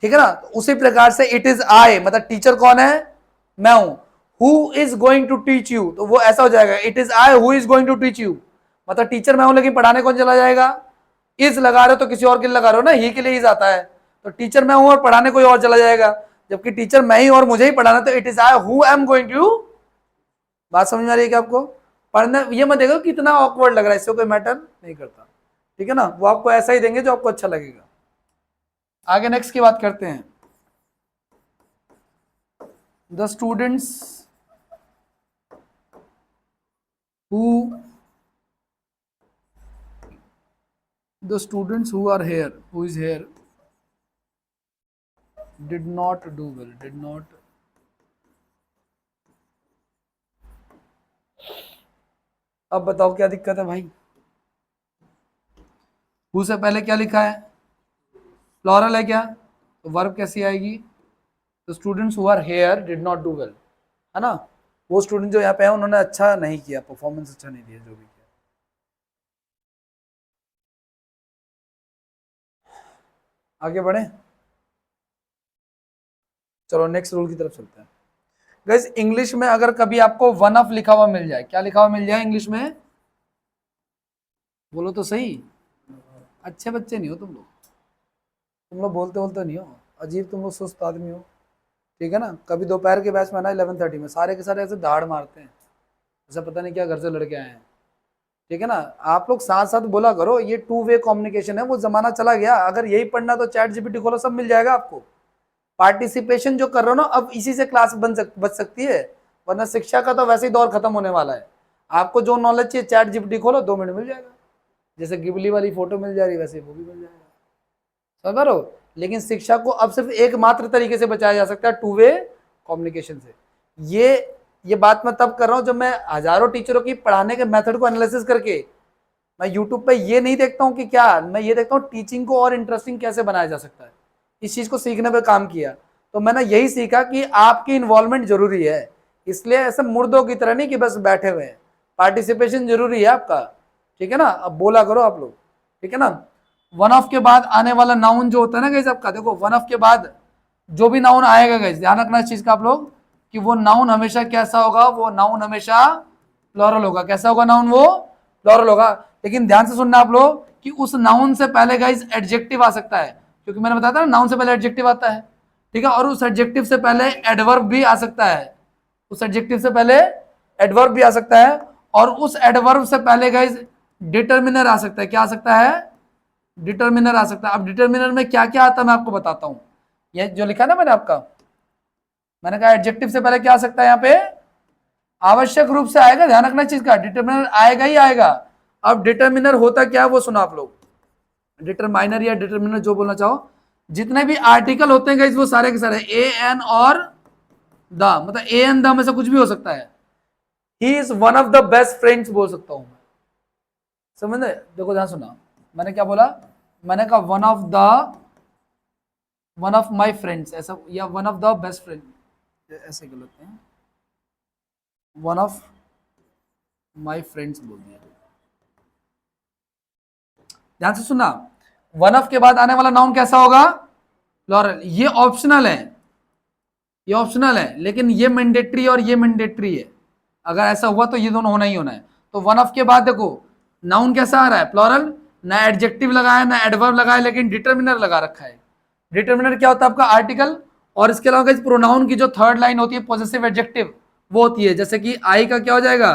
ठीक है ना। तो उसी प्रकार से इट इज आई, मतलब टीचर कौन है, मैं हूं, who is going to teach you, तो वो ऐसा हो जाएगा, it is I who is going to teach you, मतलब टीचर मैं हूं लेकिन पढ़ाने कौन चला जाएगा, इज लगा रहे हो तो किसी और के लिए लगा रहे हो ना, ही के लिए इज आता है, तो टीचर मैं हूं और पढ़ाने कोई और चला जाएगा, जबकि टीचर मैं ही और मुझे ही पढ़ाना, तो it is I who am going to. बात समझ में आ रही है क्या आपको? पढ़ने ये मत देखो कितना ऑकवर्ड लग रहा है, इससे कोई मैटर नहीं करता, ठीक है ना, वो आपको ऐसा ही देंगे जो आपको अच्छा लगेगा। आगे नेक्स्ट की बात करते हैं। The students who are here who is here did not do well, did not, अब बताओ क्या दिक्कत है भाई? हु से पहले क्या लिखा है, प्लॉरल है क्या, तो वर्ब कैसी आएगी, तो students who are here did not do well, है ना, वो स्टूडेंट जो यहाँ पे है उन्होंने अच्छा नहीं किया, परफॉर्मेंस अच्छा नहीं दिया जो भी किया। आगे बढ़े, चलो नेक्स्ट रूल की तरफ चलते हैं। गाइस इंग्लिश में अगर कभी आपको वन ऑफ लिखा हुआ मिल जाए, क्या लिखा हुआ मिल जाए इंग्लिश में, बोलो तो सही, अच्छे बच्चे नहीं हो तुम लोग बोलते बोलते नहीं हो, अजीब तुम लोग सुस्त आदमी हो, ठीक है ना, कभी दोपहर के बैच में ना 11:30 में सारे के सारे ऐसे दाढ़ मारते हैं, ऐसा पता नहीं क्या घर से लड़के आए हैं, ठीक है ना, आप लोग साथ साथ बोला करो, ये 2 वे कम्युनिकेशन है, वो जमाना चला गया, अगर यही पढ़ना तो चैट जीपीटी खोलो सब मिल जाएगा आपको, पार्टिसिपेशन जो कर रहे हो ना अब इसी से क्लास बच सकती है, वरना शिक्षा का तो वैसे ही दौर खत्म होने वाला है, आपको जो नॉलेज चाहिए चैट जीपीटी खोलो 2 मिनट मिल जाएगा, जैसे गिबली वाली फोटो मिल जा रही वैसे वो भी मिल जाएगा, समझ रहे हो, लेकिन शिक्षा को अब सिर्फ एकमात्र तरीके से बचाया जा सकता है 2 वे कम्युनिकेशन से, ये बात मैं तब कर रहा हूं जब मैं हजारों टीचरों की पढ़ाने के मेथड को एनालिसिस करके मैं यूट्यूब पे ये नहीं देखता हूं कि क्या, मैं ये देखता हूं टीचिंग को और इंटरेस्टिंग कैसे बनाया जा सकता है, इस चीज को सीखने पे काम किया, तो मैंने यही सीखा कि आपकी इन्वॉल्वमेंट जरूरी है, इसलिए ऐसे मुर्दों की तरह नहीं कि बस बैठे हुए हैं, पार्टिसिपेशन जरूरी है आपका, ठीक है ना, अब बोला करो आप लोग, ठीक है ना। वन ऑफ के बाद आने वाला नाउन जो होता है ना गाइस आपका, देखो वन ऑफ के बाद जो भी नाउन आएगा गाइस ध्यान रखना इस चीज का आप लोग, कि वो नाउन हमेशा कैसा होगा, वो नाउन हमेशा प्लूरल होगा, कैसा होगा नाउन, वो प्लूरल होगा, लेकिन ध्यान से सुनना आप लोग कि उस नाउन से पहले गाइस एडजेक्टिव आ सकता है, क्योंकि मैंने बताया था ना नाउन से पहले एडजेक्टिव आता है, ठीक है, और उस एडजेक्टिव से पहले एडवर्ब भी आ सकता है, उस एडजेक्टिव से पहले एडवर्ब भी आ सकता है, और उस एडवर्ब से पहले गाइस डिटर्मिनर आ सकता है, क्या आ सकता है, डिटर्मिनर आ सकता है। अब डिटर्मिनर में क्या क्या आता है मैं आपको बताता हूं, ये जो लिखा ना मैंने आपका, मैंने कहा एडजेक्टिव से पहले क्या आ सकता है, यहाँ पे आवश्यक रूप से आएगा, ध्यान रखना चीज का, डिटर्मिनर आएगा ही आएगा। अब डिटर्मिनर होता क्या है वो सुनो आप लोग, डिटरमाइनर या डिटर्मिनर जो बोलना चाहो, जितने भी आर्टिकल होते हैं गाइस वो सारे के सारे ए एन और द, मतलब ए एन द में से कुछ भी हो सकता है, he is one of the best friends बोल सकता हूं मैं, समझ रहे, देखो ध्यान सुना, मैंने क्या बोला, मैंने कहा वन ऑफ माई फ्रेंड्स ऐसा, या one of the best friend, ऐसे कर लेते हैं, वन ऑफ माई फ्रेंड्स बोल दिया, ध्यान से सुनना, वन ऑफ के बाद आने वाला नाउन कैसा होगा, प्लूरल, ये ऑप्शनल है, ये ऑप्शनल है, लेकिन ये मैंडेटरी और ये मैंडेटरी है, अगर ऐसा हुआ तो ये दोनों होना ही होना है, तो वन ऑफ के बाद देखो नाउन कैसा आ रहा है, प्लूरल, ना एडजेक्टिव लगाया ना एडवर्ब लगाया, लेकिन डिटर्मिनर लगा रखा है, डिटर्मिनर क्या होता है आपका आर्टिकल, और इसके अलावा इस प्रोनाउन की जो थर्ड लाइन होती है पॉजेसिव एडजेक्टिव वो होती है, जैसे कि आई का क्या हो जाएगा,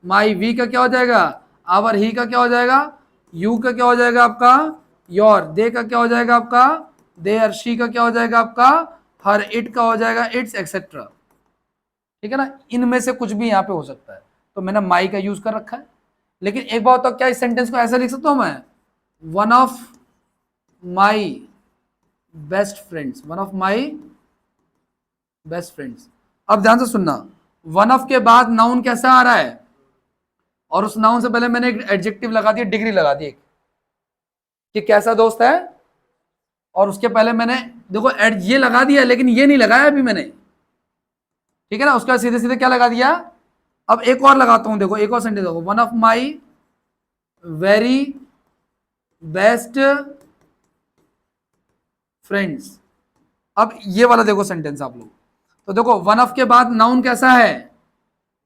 माई, वी का क्या हो जाएगा, आवर, ही का क्या हो जाएगा, यू का क्या हो जाएगा आपका, योर, दे का क्या हो जाएगा आपका, देयर, शी का क्या हो जाएगा आपका, हर, इट का हो जाएगा इट्स, एक्सेट्रा, ठीक है ना, इनमें से कुछ भी यहाँ पे हो सकता है, तो मैंने माई का यूज कर रखा है, लेकिन एक बात तो क्या इस सेंटेंस को ऐसा लिख सकता हूं मैं, one of my best friends, one of my best friends. अब ध्यान से सुनना, वन ऑफ के बाद नाउन कैसा आ रहा है, और उस नाउन से पहले मैंने एक एडजेक्टिव लगा दिया, डिग्री लगा दी कि कैसा दोस्त है, और उसके पहले मैंने देखो ये लगा दिया, लेकिन ये नहीं लगाया अभी मैंने, ठीक है ना, उसके बाद सीधे सीधे क्या लगा दिया, अब एक और लगाता हूं, देखो एक और सेंटेंस देखो, one of my very best friends, अब ये वाला देखो सेंटेंस आप लोग, तो देखो वन ऑफ के बाद नाउन कैसा है,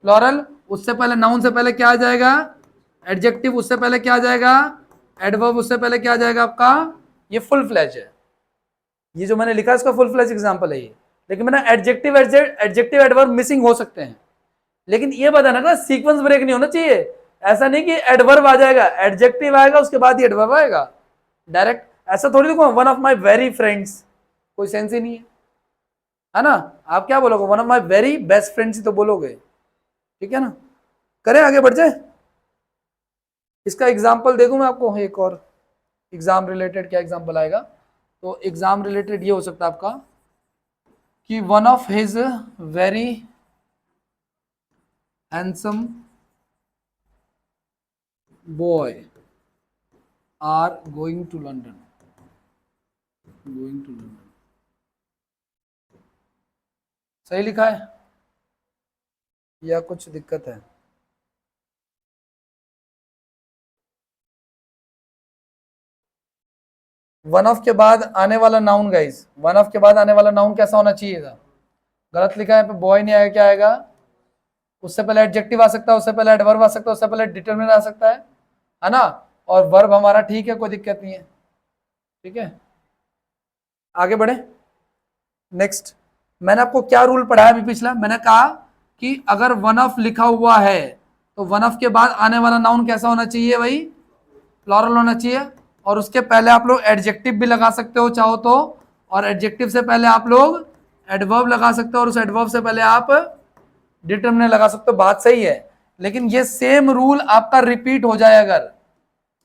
प्लॉरल, उससे पहले नाउन से पहले क्या आ जाएगा, एडजेक्टिव, उससे पहले क्या आ जाएगा, एडवर्ब, उससे पहले क्या आ जाएगा आपका, ये फुल फ्लैज है, ये जो मैंने लिखा है इसका फुल फ्लैज एग्जांपल है ये। लेकिन मैंने एडजेक्टिव एडवर्ब मिसिंग हो सकते हैं, लेकिन ये बताना ना सीक्वेंस ब्रेक नहीं होना चाहिए। ऐसा नहीं कि एडवर्ब आ जाएगा, एडजेक्टिव आएगा उसके बाद ही एडवर्ब आएगा डायरेक्ट, ऐसा थोड़ी देखो one of my very friends, कोई सेंस ही नहीं है ना। आप क्या बोलोगे, one of my very best friends ही तो बोलोगे, ठीक है ना। करें आगे बढ़ जाए, इसका एग्जाम्पल देखूं मैं आपको एक और, एग्जाम रिलेटेड क्या एग्जाम्पल आएगा, तो एग्जाम रिलेटेड ये हो सकता है आपका कि one of his very handsome boy are going to London, going to London, सही लिखा है या कुछ दिक्कत है, वन ऑफ के बाद आने वाला नाउन गाइस, वन ऑफ के बाद आने वाला नाउन कैसा होना चाहिए था, गलत लिखा है, बॉय नहीं आएगा, क्या आएगा, उससे पहले एडजेक्टिव आ सकता है, उससे पहले एडवर्ब आ सकता है, उससे पहले डिटरमिनर आ सकता है ना, और वर्ब हमारा ठीक है, कोई दिक्कत नहीं है, ठीक है। आगे बढ़े, नेक्स्ट, मैंने आपको क्या रूल पढ़ाया अभी पिछला, मैंने कहा कि अगर वन ऑफ लिखा हुआ है तो वन ऑफ के बाद आने वाला नाउन कैसा होना चाहिए भाई, प्लॉरल होना चाहिए, और उसके पहले आप लोग एडजेक्टिव भी लगा सकते हो चाहो तो, और एडजेक्टिव से पहले आप लोग एडवर्ब लगा सकते हो, और उस एडवर्ब से पहले आप डिटरमिनर लगा सकते हो, बात सही है। लेकिन ये सेम रूल आपका रिपीट हो जाए अगर,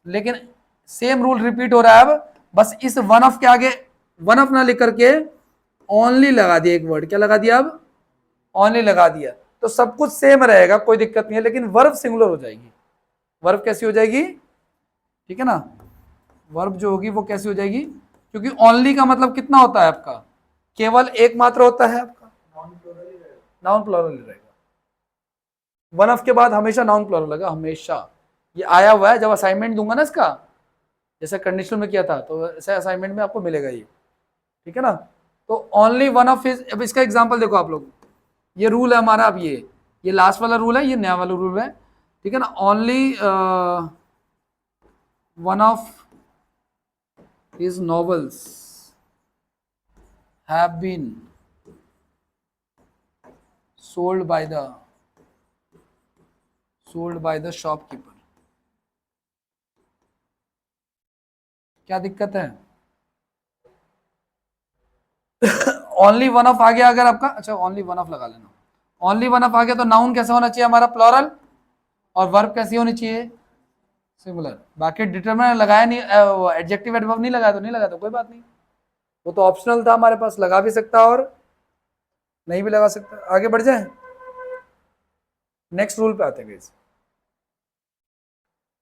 लेकिन सेम रूल रिपीट हो रहा है अब, बस इस वन ऑफ के आगे वन ऑफ ना लिख करके ओनली लगा दिया, एक वर्ड क्या लगा दिया, अब ओनली लगा दिया, तो सब कुछ सेम रहेगा, कोई दिक्कत नहीं है, लेकिन वर्ब सिंगुलर हो जाएगी, वर्ब कैसी हो जाएगी, ठीक है ना, वर्ब जो होगी वो कैसी हो जाएगी, क्योंकि ओनली का मतलब कितना होता है आपका, केवल एक मात्र होता है आपका, नाउन प्लूरल ही रहेगा, वन ऑफ के बाद हमेशा नाउन प्लूरल लगा, हमेशा, ये आया हुआ है, जब असाइनमेंट दूंगा ना इसका, जैसे कंडीशनल में किया था, तो ऐसे असाइनमेंट में आपको मिलेगा ये, ठीक है ना। तो ओनली वन ऑफ हिज, अब इसका एग्जांपल देखो आप लोग, ये रूल है हमारा, अब ये लास्ट वाला रूल है, ये नया वाला रूल है, ठीक है ना, only one of his novels have been sold by the shopkeeper, क्या दिक्कत है, ओनली वन ऑफ आ गया अगर आपका, अच्छा ओनली वन ऑफ लगा लेना, ओनली वन ऑफ आ गया तो नाउन कैसा होना चाहिए हमारा, प्लॉरल, और वर्ब कैसी होनी चाहिए, सिंगुलर, बाकी डिटरमिनर लगाया नहीं, एडजेक्टिव एडवर्ब नहीं लगाया तो नहीं लगाया तो कोई बात नहीं, वो तो ऑप्शनल था हमारे पास, लगा भी सकता और नहीं भी लगा सकता। आगे बढ़ जाए, नेक्स्ट रूल पे आते हैं।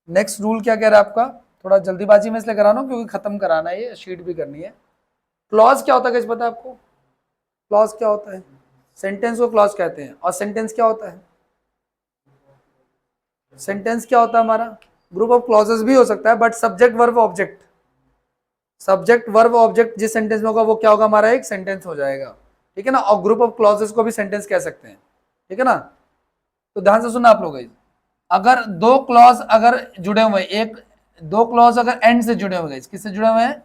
नेक्स्ट रूल क्या कह रहा है आपका, थोड़ा जल्दीबाजी में इसलिए करा रहा हूं क्योंकि खत्म कराना है, ये शीट भी करनी है। क्लॉज क्या होता है, कैसे पता है आपको, क्लॉज क्या होता है, सेंटेंस को क्लॉज कहते हैं, और सेंटेंस क्या होता है, सेंटेंस क्या होता है हमारा, ग्रुप ऑफ क्लॉजेस भी हो सकता है, but subject verb object, subject verb object जिस सेंटेंस में होगा वो क्या होगा हमारा, एक सेंटेंस हो जाएगा, ठीक है ना, और ग्रुप ऑफ क्लॉजेस को भी सेंटेंस कह सकते हैं, ठीक है ना। तो ध्यान से सुनना आप लोग, अगर दो क्लॉज अगर जुड़े हुए, एक दो क्लॉज अगर एंड से जुड़े हुए, किससे जुड़े हुए हैं,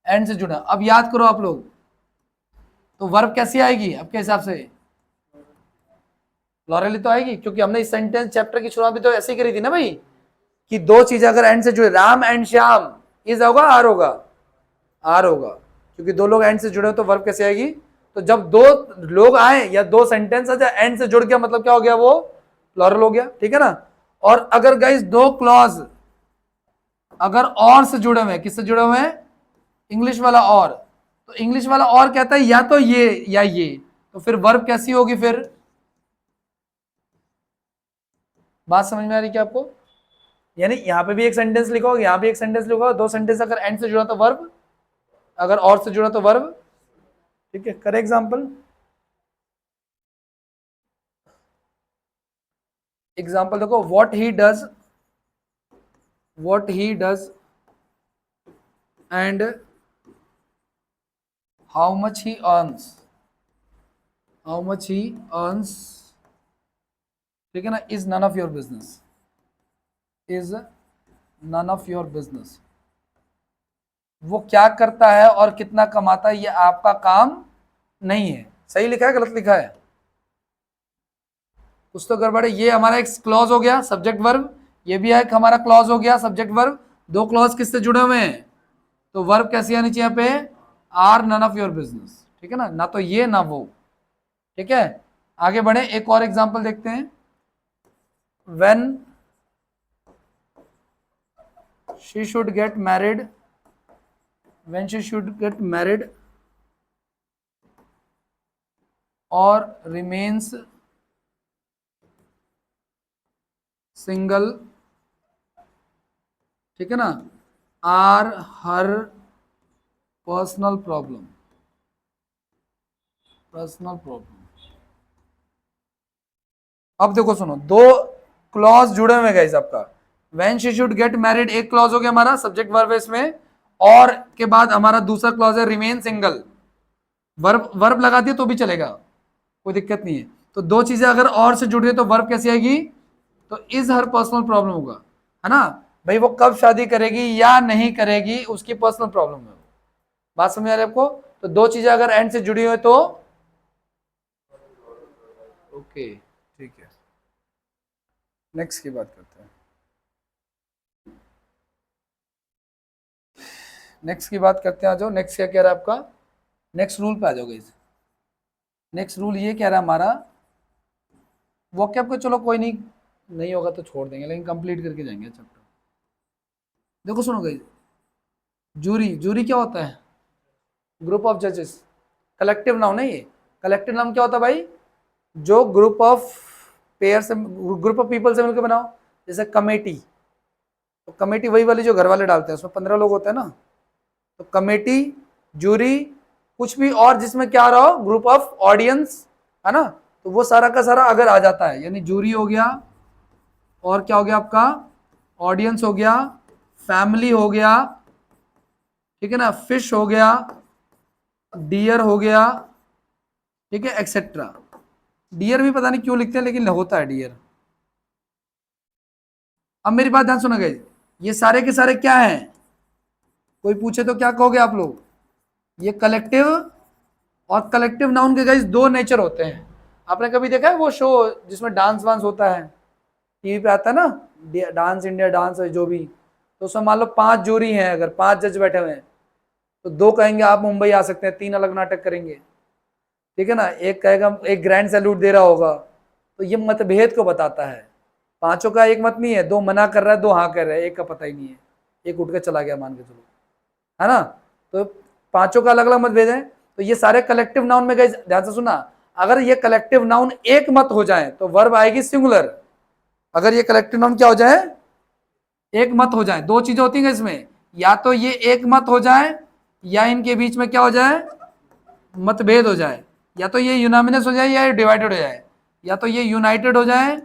एंड से जुड़े, अब याद करो आप लोग, तो वर्ब कैसी आएगी आपके हिसाब से, प्लूरल तो आएगी, क्योंकि हमने इस सेंटेंस चैप्टर की शुरुआत भी तो ऐसे ही करी थी ना भाई, कि दो चीजें अगर एंड से जुड़े, राम एंड श्याम, इज होगा आर होगा, आर होगा, क्योंकि दो लोग एंड से जुड़े हो तो वर्ब कैसे आएगी, तो जब दो लोग आए या दो सेंटेंस आ जाए एंड से जुड़ गया, मतलब क्या हो गया, वो प्लूरल हो गया, ठीक है ना। और अगर गाइस दो क्लॉज अगर और से जुड़े हुए, किससे जुड़े हुए हैं, इंग्लिश वाला और, तो इंग्लिश वाला और कहता है या तो ये या ये, तो फिर वर्ब कैसी होगी, फिर बात समझ में आ रही क्या आपको, यानी यहां पे भी एक सेंटेंस लिखा होगा, यहां भी एक सेंटेंस लिखा होगा, दो सेंटेंस अगर एंड से जुड़ा तो वर्ब, अगर और से जुड़ा तो वर्ब, ठीक है। करे एग्जांपल, एग्जांपल देखो, what he does and how much he earns, how much he earns, ठीक है ना, is none of your business, is none of your business. वो क्या करता है और कितना कमाता है ये आपका काम नहीं है। सही लिखा है गलत लिखा है? कुछ तो गड़बड़ है। ये हमारा एक क्लॉज हो गया सब्जेक्ट वर्ब, ये भी एक हमारा क्लॉज हो गया सब्जेक्ट वर्ब। दो क्लॉज किससे जुड़े हुए हैं? तो वर्ब कैसी आनी चाहिए यहाँ पे? Are none of your business, ठीक है ना, ना तो ये ना वो, ठीक है। आगे बढ़े, एक और एग्जांपल देखते हैं। When she should get married, when she should get married और रिमेन्स सिंगल, ठीक है ना, are her personal problem, personal problem. अब देखो सुनो, दो क्लॉज जुड़े हुए गाइस आपका। When she should get married एक क्लॉज हो गया हमारा सब्जेक्ट वर्ब इसमें, और के बाद हमारा दूसरा क्लॉज है रिमेन सिंगल। वर्ब वर्ब लगा दिया तो भी चलेगा, कोई दिक्कत नहीं है। तो दो चीजें अगर और से जुड़ रही है तो वर्ब कैसी आएगी? तो इज हर पर्सनल प्रॉब्लम होगा, है ना भाई। वो कब शादी करेगी या नहीं करेगी उसकी पर्सनल प्रॉब्लम है। बात समझ आ रही है आपको? तो दो चीजें अगर एंड से जुड़ी हुई तो ओके, ठीक है। नेक्स्ट की बात करते हैं। नेक्स्ट की बात करते हैं, आ जाओ। नेक्स्ट क्या कह रहा है आपका? नेक्स्ट रूल पे आ जाओगे। नेक्स्ट रूल ये कह रहा है हमारा, वो क्या आपको, चलो कोई नहीं, नहीं होगा तो छोड़ देंगे, लेकिन कंप्लीट करके जाएंगे चैप्टर। देखो सुनो गाइस, जूरी, जूरी क्या होता है? ग्रुप ऑफ जजेस, कलेक्टिव नाउन है ये। कलेक्टिव नाउन क्या होता है भाई? जो ग्रुप ऑफ पेयर से, ग्रुप ऑफ पीपल से मिलकर बनाओ। जैसे कमेटी, तो कमेटी वही वाली जो घर वाले डालते हैं, उसमें 15 लोग होते हैं ना। तो कमेटी, जूरी, कुछ भी और जिसमें क्या रहा हो, ग्रुप ऑफ ऑडियंस, है ना, तो वो सारा का सारा अगर आ जाता है, यानी जूरी हो गया, और क्या हो गया आपका, ऑडियंस हो गया, फैमिली हो गया, ठीक है ना, फिश हो गया, डियर हो गया, ठीक है, एक्सेट्रा। डियर भी पता नहीं क्यों लिखते हैं, लेकिन होता है डियर। अब मेरी बात ध्यान सुना गाइस, ये सारे के सारे क्या हैं? कोई पूछे तो क्या कहोगे आप लोग? ये कलेक्टिव, और कलेक्टिव नाउन के गाइस दो नेचर होते हैं। आपने कभी देखा है वो शो जिसमें डांस वांस होता है, टीवी पे आता है ना, डांस इंडिया डांस है जो भी, तो उसमें मान लो 5 जूरी हैं, अगर 5 जज बैठे हुए हैं, तो 2 कहेंगे आप मुंबई आ सकते हैं, 3 अलग नाटक करेंगे, ठीक है ना, एक कहेगा, एक ग्रैंड सैल्यूट दे रहा होगा। तो ये मतभेद को बताता है। पांचों का एक मत नहीं है, 2 मना कर रहा है, 2 हाँ कर रहा है, एक का पता ही नहीं है, एक उठ के चला गया मान के चलो, है ना। तो पांचों का अलग अलग मतभेद है। तो ये सारे कलेक्टिव नाउन में गाइस ध्यान से सुना, अगर ये कलेक्टिव नाउन एक मत हो जाए तो वर्ब आएगी सिंगुलर। अगर ये कलेक्टिव नाउन क्या हो जाए, एक मत हो जाए, दो चीजें होती हैं इसमें, या तो ये एक मत हो जाए, या इनके बीच में क्या हो जाए, मतभेद हो जाए। या तो ये यूनामिनस हो जाए या डिवाइडेड हो जाए, या तो ये यूनाइटेड हो जाए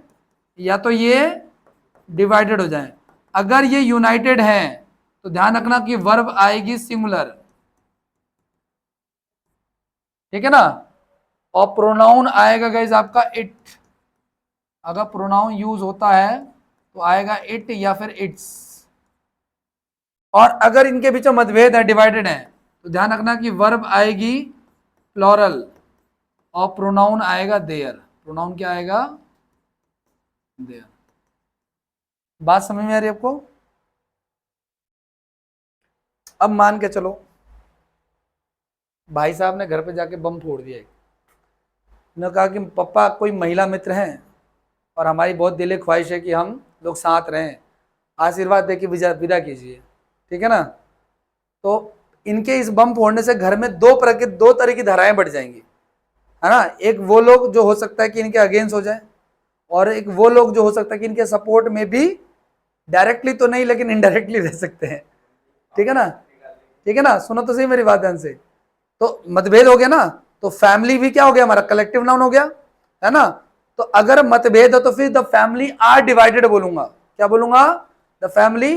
या तो ये डिवाइडेड हो जाए। अगर ये यूनाइटेड है तो ध्यान रखना कि वर्ब आएगी सिंगुलर, ठीक है ना। और प्रोनाउन आएगा गाइज आपका इट। अगर प्रोनाउन यूज होता है तो आएगा इट या फिर इट्स। और अगर इनके बीच में मतभेद है, डिवाइडेड है, तो ध्यान रखना कि वर्ब आएगी प्लूरल और प्रोनाउन आएगा देयर। प्रोनाउन क्या आएगा? देयर। बात समझ में आ रही है आपको? अब मान के चलो भाई साहब ने घर पे जाके बम फोड़ दिया, उन्होंने कहा कि पापा कोई महिला मित्र हैं और हमारी बहुत दिली ख्वाहिश है कि हम लोग साथ रहें, आशीर्वाद दे के विदा कीजिए, ठीक है ना। तो इनके इस बम फोड़ने से घर में दो तरह की धाराएं बढ़ जाएंगी, है ना। एक वो लोग जो हो सकता है कि इनके अगेंस्ट हो जाए, और एक वो लोग जो हो सकता है कि इनके सपोर्ट में भी डायरेक्टली तो नहीं लेकिन इनडायरेक्टली रह सकते हैं, ठीक है ना। ठीक है ना, सुनो तो सही मेरी बात ध्यान से। तो मतभेद हो गया ना, तो फैमिली भी क्या हो गया हमारा, कलेक्टिव नाउन हो गया, है ना। तो अगर मतभेद है तो फिर द फैमिली आर डिवाइडेड बोलूंगा। क्या बोलूंगा? The family.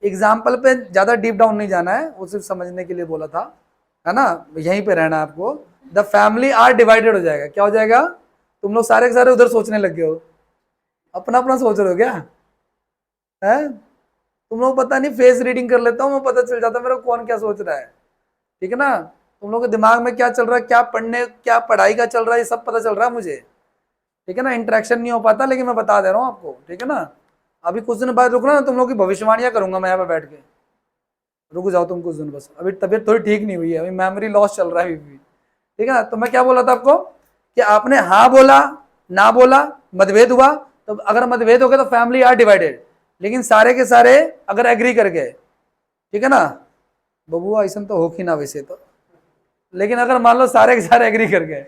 एग्जाम्पल पे ज्यादा डीप डाउन नहीं जाना है, वो सिर्फ समझने के लिए बोला था, है ना, यहीं पे रहना है आपको। द फैमिली आर डिवाइडेड हो जाएगा। क्या हो जाएगा? तुम लोग सारे के सारे उधर सोचने लग गए हो, अपना अपना सोच रहे हो क्या है? तुम लोग पता नहीं, फेस रीडिंग कर लेता हूँ मैं, पता चल जाता मेरे को कौन क्या सोच रहा है। ठीक है ना? तुम लोग के दिमाग में क्या चल रहा है, क्या पढ़ने, क्या पढ़ाई का चल रहा है, ये सब पता चल रहा है मुझे। ठीक है ना? इंटरेक्शन नहीं हो पाता, लेकिन मैं बता दे रहा हूँ आपको। ठीक है ना? अभी कुछ दिन बाद रुकना ना, तुम लोग की भविष्यवाणियां करूंगा मैं यहाँ पे बैठ के। रुक जाओ तुम कुछ दिन बस, अभी तबीयत थोड़ी ठीक नहीं हुई है, अभी मेमोरी लॉस चल रहा है अभी भी। ठीक है ना? तो मैं क्या बोला था आपको कि आपने हाँ बोला, ना बोला, मतभेद हुआ, तो अगर मतभेद हो गया तो फैमिली आर डिवाइडेड, लेकिन सारे के सारे अगर एग्री कर गए, ठीक है ना बबुआ, ऐसा तो हो ही ना वैसे तो, लेकिन अगर मान लो सारे के सारे एग्री कर गए,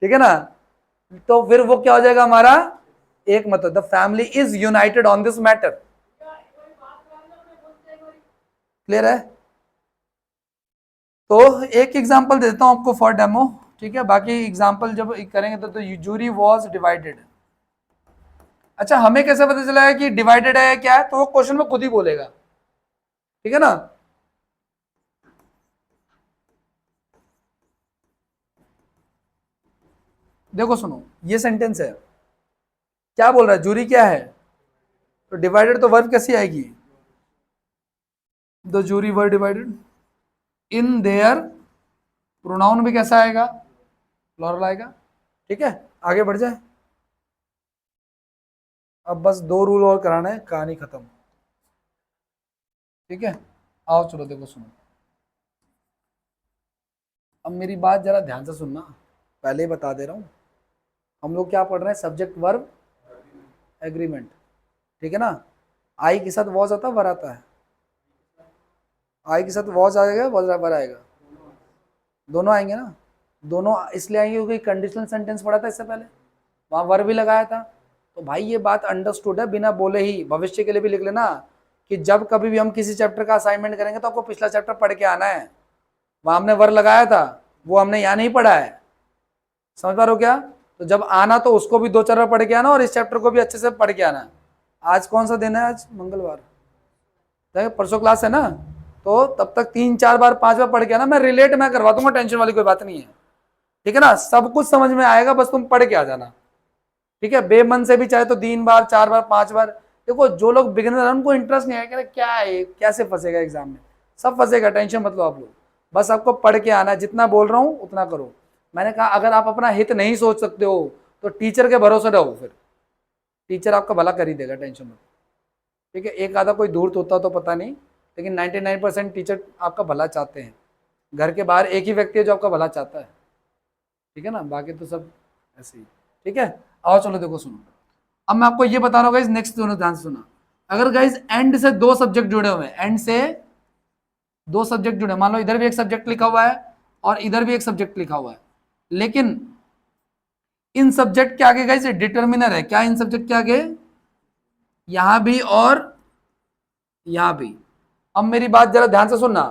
ठीक है ना, तो फिर वो क्या हो जाएगा हमारा एक मत, the family is United on this matter. Clear है? तो एक एग्जांपल देता हूं आपको फॉर डेमो। ठीक है, बाकी एग्जांपल जब करेंगे तो जूरी वॉज डिवाइडेड। अच्छा, हमें कैसे पता चला है कि डिवाइडेड है क्या है? तो वो क्वेश्चन में खुद ही बोलेगा। ठीक है ना? देखो सुनो, ये सेंटेंस है, क्या बोल रहा है? जूरी क्या है? तो डिवाइडेड तो वर्ब कैसी आएगी? The jury were divided in their, pronoun भी कैसा आएगा? प्लूरल आएगा। ठीक है, आगे बढ़ जाए। अब बस 2 रूल और कराना है, कहानी खत्म। ठीक है, आओ चलो देखो सुनो, अब मेरी बात जरा ध्यान से सुनना, पहले ही बता दे रहा हूँ। हम लोग क्या पढ़ रहे हैं? Subject verb agreement. ठीक है ना? आई के साथ वॉज आता है, वर आता है? आई के साथ वॉज आएगा, वॉज वर आएगा? दोनों आएंगे ना? दोनों इसलिए आएंगे क्योंकि कंडीशनल सेंटेंस पढ़ा था इससे पहले, वहां वर भी लगाया था। तो भाई ये बात अंडरस्टूड है, बिना बोले ही भविष्य के लिए भी लिख लेना कि जब कभी भी हम किसी चैप्टर का असाइनमेंट करेंगे तो आपको पिछला चैप्टर पढ़ के आना है। वहां हमने वर लगाया था, वो हमने यहाँ नहीं पढ़ा है। समझ पा रहे हो क्या? तो जब आना तो उसको भी 2-4 बार पढ़ के आना, और इस चैप्टर को भी अच्छे से पढ़ के आना। आज कौन सा दिन है? आज मंगलवार, परसों क्लास है ना, तो तब तक 3-4 बार 5 बार पढ़ के आना। मैं रिलेट मैं करवा दूंगा, टेंशन वाली कोई बात नहीं है। ठीक है ना? सब कुछ समझ में आएगा, बस तुम पढ़ के आ जाना। ठीक है, बेमन से भी चाहे तो 3 बार 4 बार 5 बार। देखो जो लोग बिगिनर हैं उनको इंटरेस्ट नहीं है, क्या है कैसे फंसेगा एग्जाम में, सब फंसेगा, टेंशन मत लो आप लोग, बस आपको पढ़ के आना है। जितना बोल रहा हूँ उतना करो। मैंने कहा अगर आप अपना हित नहीं सोच सकते हो तो टीचर के भरोसे रहो, फिर टीचर आपका भला कर ही देगा, टेंशन मत। ठीक है, एक आधा कोई धूर्त होता तो पता नहीं, लेकिन 99% टीचर आपका भला चाहते हैं। घर के बाहर एक ही व्यक्ति है जो आपका भला चाहता है। ठीक है ना? बाकी तो सब ऐसे ही। ठीक है, आओ चलो देखो सुनो, अब मैं आपको ये बता रहा हूँ गाइस, नेक्स्ट दोनों ध्यान से सुना। अगर गाइस एंड से 2 सब्जेक्ट जुड़े हुए हैं, एंड से 2 सब्जेक्ट जुड़े, मान लो इधर भी एक सब्जेक्ट लिखा हुआ है और इधर भी एक सब्जेक्ट लिखा हुआ है, लेकिन इन सब्जेक्ट के आगे गाइस डिटर्मिनर है। क्या इन सब्जेक्ट के आगे? यहां भी और यहां भी। अब मेरी बात जरा ध्यान से सुनना,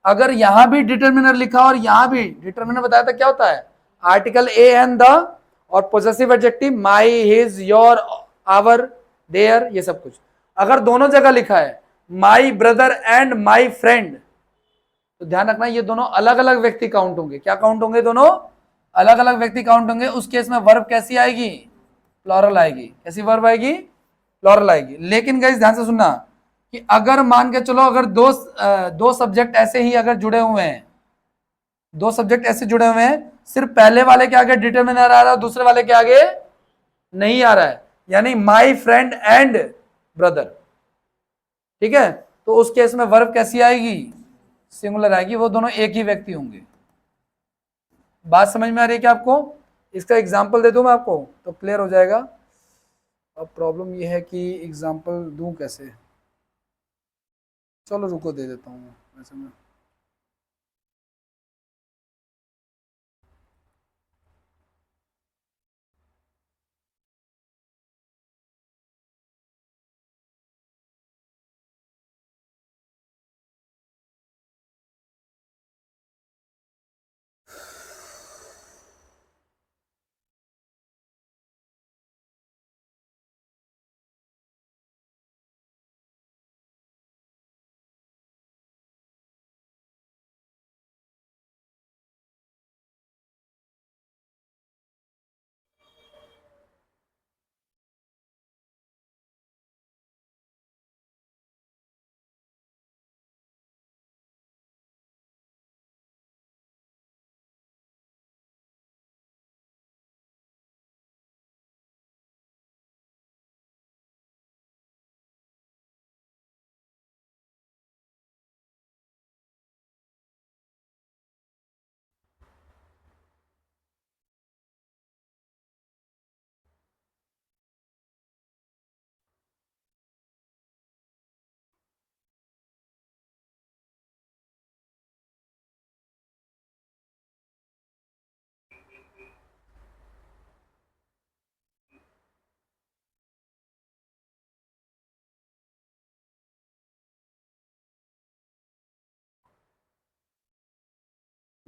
अगर यहां भी डिटर्मिनर लिखा और यहां भी डिटर्मिनर, बताया था क्या होता है? आर्टिकल ए एंड द, और possessive adjective my, his, your, our, their, ये सब कुछ। अगर दोनों जगह लिखा है my brother and my friend, तो ध्यान रखना ये दोनों अलग अलग व्यक्ति काउंट होंगे। क्या काउंट होंगे? दोनों अलग अलग व्यक्ति काउंट होंगे। उस केस में वर्ब कैसी आएगी? प्लॉरल आएगी। कैसी वर्ब आएगी? प्लॉरल आएगी। लेकिन गाइस ध्यान से सुनना कि अगर मान के चलो, अगर दो सब्जेक्ट ऐसे ही अगर जुड़े हुए हैं, 2 सब्जेक्ट ऐसे जुड़े हुए हैं, सिर्फ पहले वाले के आगे डिटर्मिनर आ रहा है, दूसरे वाले के आगे नहीं आ रहा है, यानी माई फ्रेंड एंड ब्रदर। ठीक है, तो उस केस में वर्ब कैसी आएगी? सिंगुलर आएगी, वो दोनों एक ही व्यक्ति होंगे। बात समझ में आ रही है क्या आपको? इसका एग्जाम्पल दे दूं मैं आपको तो क्लियर हो जाएगा। अब प्रॉब्लम यह है कि एग्जाम्पल दूं कैसे? चलो रुको, दे देता हूँ वैसे मैं।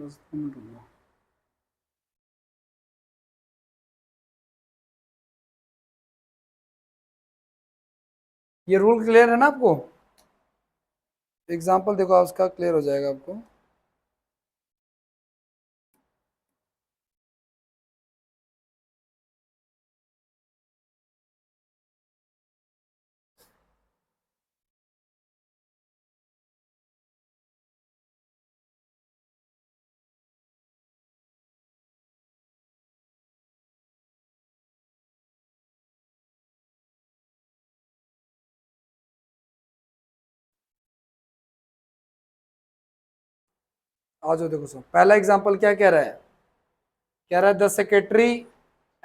बस 2 मिनट रुको। ये रूल क्लियर है ना आपको? एग्जाम्पल देखो, उसका क्लियर हो जाएगा आपको। आ जाओ, देखो सुनो, पहला एग्जाम्पल क्या कह रहा है? कह रहा है the secretary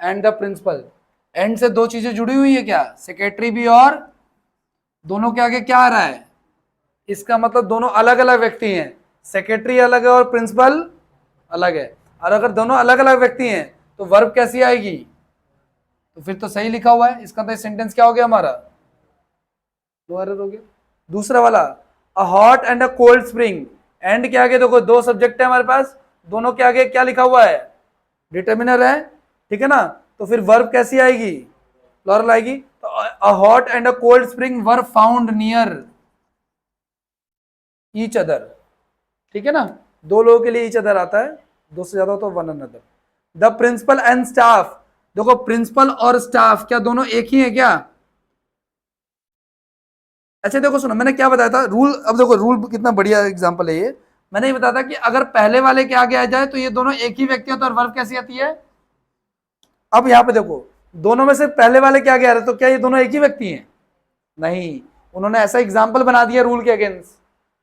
and the principal. And से दो चीजें जुड़ी हुई है क्या? सेक्रेटरी भी और दोनों के आगे क्या आ रहा है? इसका मतलब दोनों अलग अलग व्यक्ति हैं। सेक्रेटरी अलग है और प्रिंसिपल अलग है। और अगर दोनों अलग अलग व्यक्ति हैं तो वर्ब कैसी आएगी? तो फिर तो सही लिखा हुआ है, इसका तो सेंटेंस क्या हो गया हमारा? नो एरर हो गया। दूसरा वाला, a hot and a cold spring. And के आगे देखो दो सब्जेक्ट है हमारे पास, दोनों के आगे क्या लिखा हुआ है? डिटर्मिनर है, ठीक है ना? तो फिर वर्ब कैसी आएगी? प्लुरल आएगी। तो a hot and a cold spring were found near each other, ठीक है ना? दो लोगों के लिए ईच अदर आता है, दो से ज्यादा तो one another. The principal and staff. देखो प्रिंसिपल और स्टाफ क्या दोनों एक ही है क्या? अच्छा देखो सुनो, मैंने क्या बताया था रूल। अब देखो रूल कितना बढ़िया एग्जांपल है ये। मैंने ये बताया था कि अगर पहले वाले के आगे आ जाए तो ये दोनों एक ही व्यक्ति होता है और वर्ब कैसी आती है? अब यहां पे देखो, दोनों में से पहले वाले के आगे आ रहे तो क्या ये दोनों एक ही व्यक्ति हैं? नहीं, उन्होंने ऐसा एग्जाम्पल बना दिया रूल के अगेंस्ट,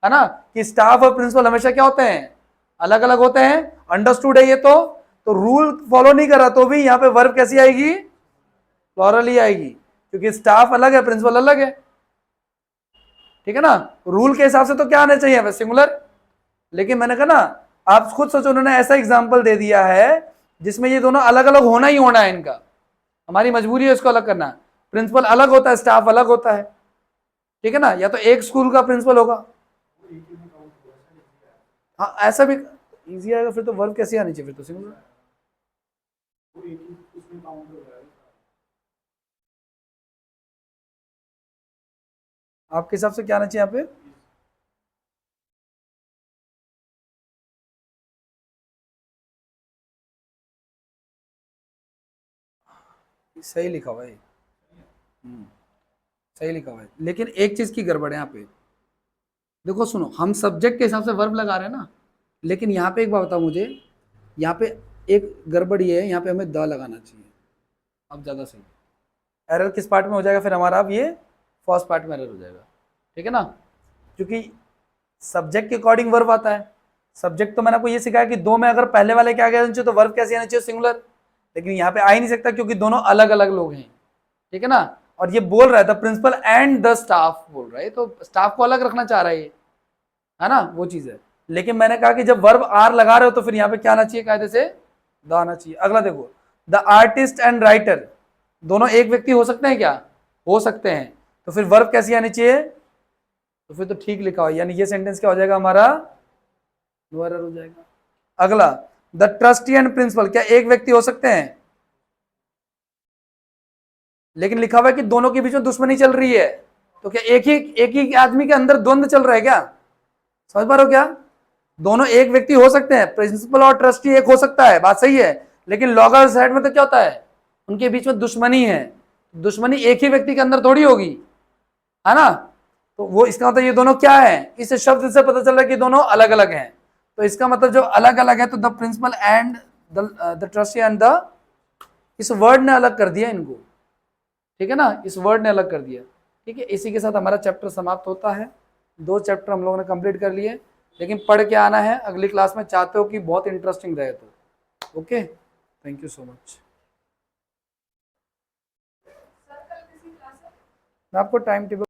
है ना, कि स्टाफ और प्रिंसिपल हमेशा क्या होते हैं? अलग अलग होते हैं। अंडरस्टूड है ये तो रूल फॉलो नहीं कर रहा तो भी यहाँ पे वर्ब कैसी आएगी? प्लुरल ही आएगी, क्योंकि स्टाफ अलग है, प्रिंसिपल अलग है, ठीक है ना? रूल के हिसाब से तो क्या आना चाहिए? सिंगुलर। लेकिन मैंने कहा ना, आप खुद सोचो, उन्होंने ऐसा एग्जाम्पल दे दिया है जिसमें ये दोनों अलग अलग होना ही होना है इनका। हमारी मजबूरी है इसको अलग करना। प्रिंसिपल अलग होता है, स्टाफ अलग होता है, ठीक है ना? या तो एक स्कूल का प्रिंसिपल होगा। हाँ ऐसा भी इजी आएगा, फिर तो वर्ब कैसे आनी चाहिए? फिर तो सिंगुलर। आपके हिसाब से क्या आना चाहिए यहाँ पे? सही लिखा हुआ है। सही लिखा हुआ है, लेकिन एक चीज की गड़बड़ है यहाँ पे। देखो सुनो, हम सब्जेक्ट के हिसाब से वर्ब लगा रहे हैं ना, लेकिन यहाँ पे एक बात बताओ मुझे, यहाँ पे एक गड़बड़ ये है, यहाँ पे हमें द लगाना चाहिए। अब ज्यादा सही। एरर किस पार्ट में हो जाएगा फिर हमारा? अब ये फर्स्ट पार्ट में एरर हो जाएगा, ठीक है ना? क्योंकि सब्जेक्ट के अकॉर्डिंग वर्ब आता है। सब्जेक्ट तो मैंने आपको ये सिखाया कि दो में अगर पहले वाले के आगे आना चाहिए तो वर्ब कैसे आना चाहिए? सिंगुलर। लेकिन यहाँ पे आ ही नहीं सकता क्योंकि दोनों अलग अलग लोग हैं, ठीक है ना? और ये बोल रहा है the principal and the staff बोल रहा है, तो स्टाफ को अलग रखना चाह रहा है ये, है ना? वो चीज है। लेकिन मैंने कहा कि जब वर्ब आर लगा रहे हो तो फिर यहाँ पे क्या आना चाहिए? कायदे से द आना चाहिए। अगला देखो, द आर्टिस्ट एंड राइटर। दोनों एक व्यक्ति हो सकते हैं क्या? हो सकते हैं। तो फिर वर्ब कैसी आनी चाहिए? तो फिर तो ठीक लिखा हो, यानी ये सेंटेंस क्या हो जाएगा हमारा? नो एरर हो जाएगा। अगला, द ट्रस्टी एंड प्रिंसिपल। क्या एक व्यक्ति हो सकते हैं? लेकिन लिखा हुआ है कि दोनों के बीच में दुश्मनी चल रही है। तो क्या एक ही आदमी के अंदर द्वंद्व चल रहा है क्या? समझ पा रहे हो क्या? दोनों एक व्यक्ति हो सकते हैं, प्रिंसिपल और ट्रस्टी एक हो सकता है, बात सही है। लेकिन लॉगर साइड में तो क्या होता है? उनके बीच में दुश्मनी है। दुश्मनी एक ही व्यक्ति के अंदर थोड़ी होगी, है ना? तो वो इसका मतलब ये दोनों क्या है? इस शब्द से पता चल रहा है कि दोनों अलग अलग हैं। तो इसका मतलब जो अलग अलग है, तो the principal and the trustee and the, इस वर्ड ने अलग कर दिया इनको, ठीक है ना? इस वर्ड ने अलग कर दिया, ठीक है? इसी के साथ हमारा चैप्टर समाप्त होता है। 2 चैप्टर हम लोगों ने कंप्लीट कर लिए, लेकिन पढ़ के आना है अगली क्लास में, चाहते हो कि बहुत इंटरेस्टिंग रहे तो। Okay, thank you so much. मैं आपको टाइम टेबल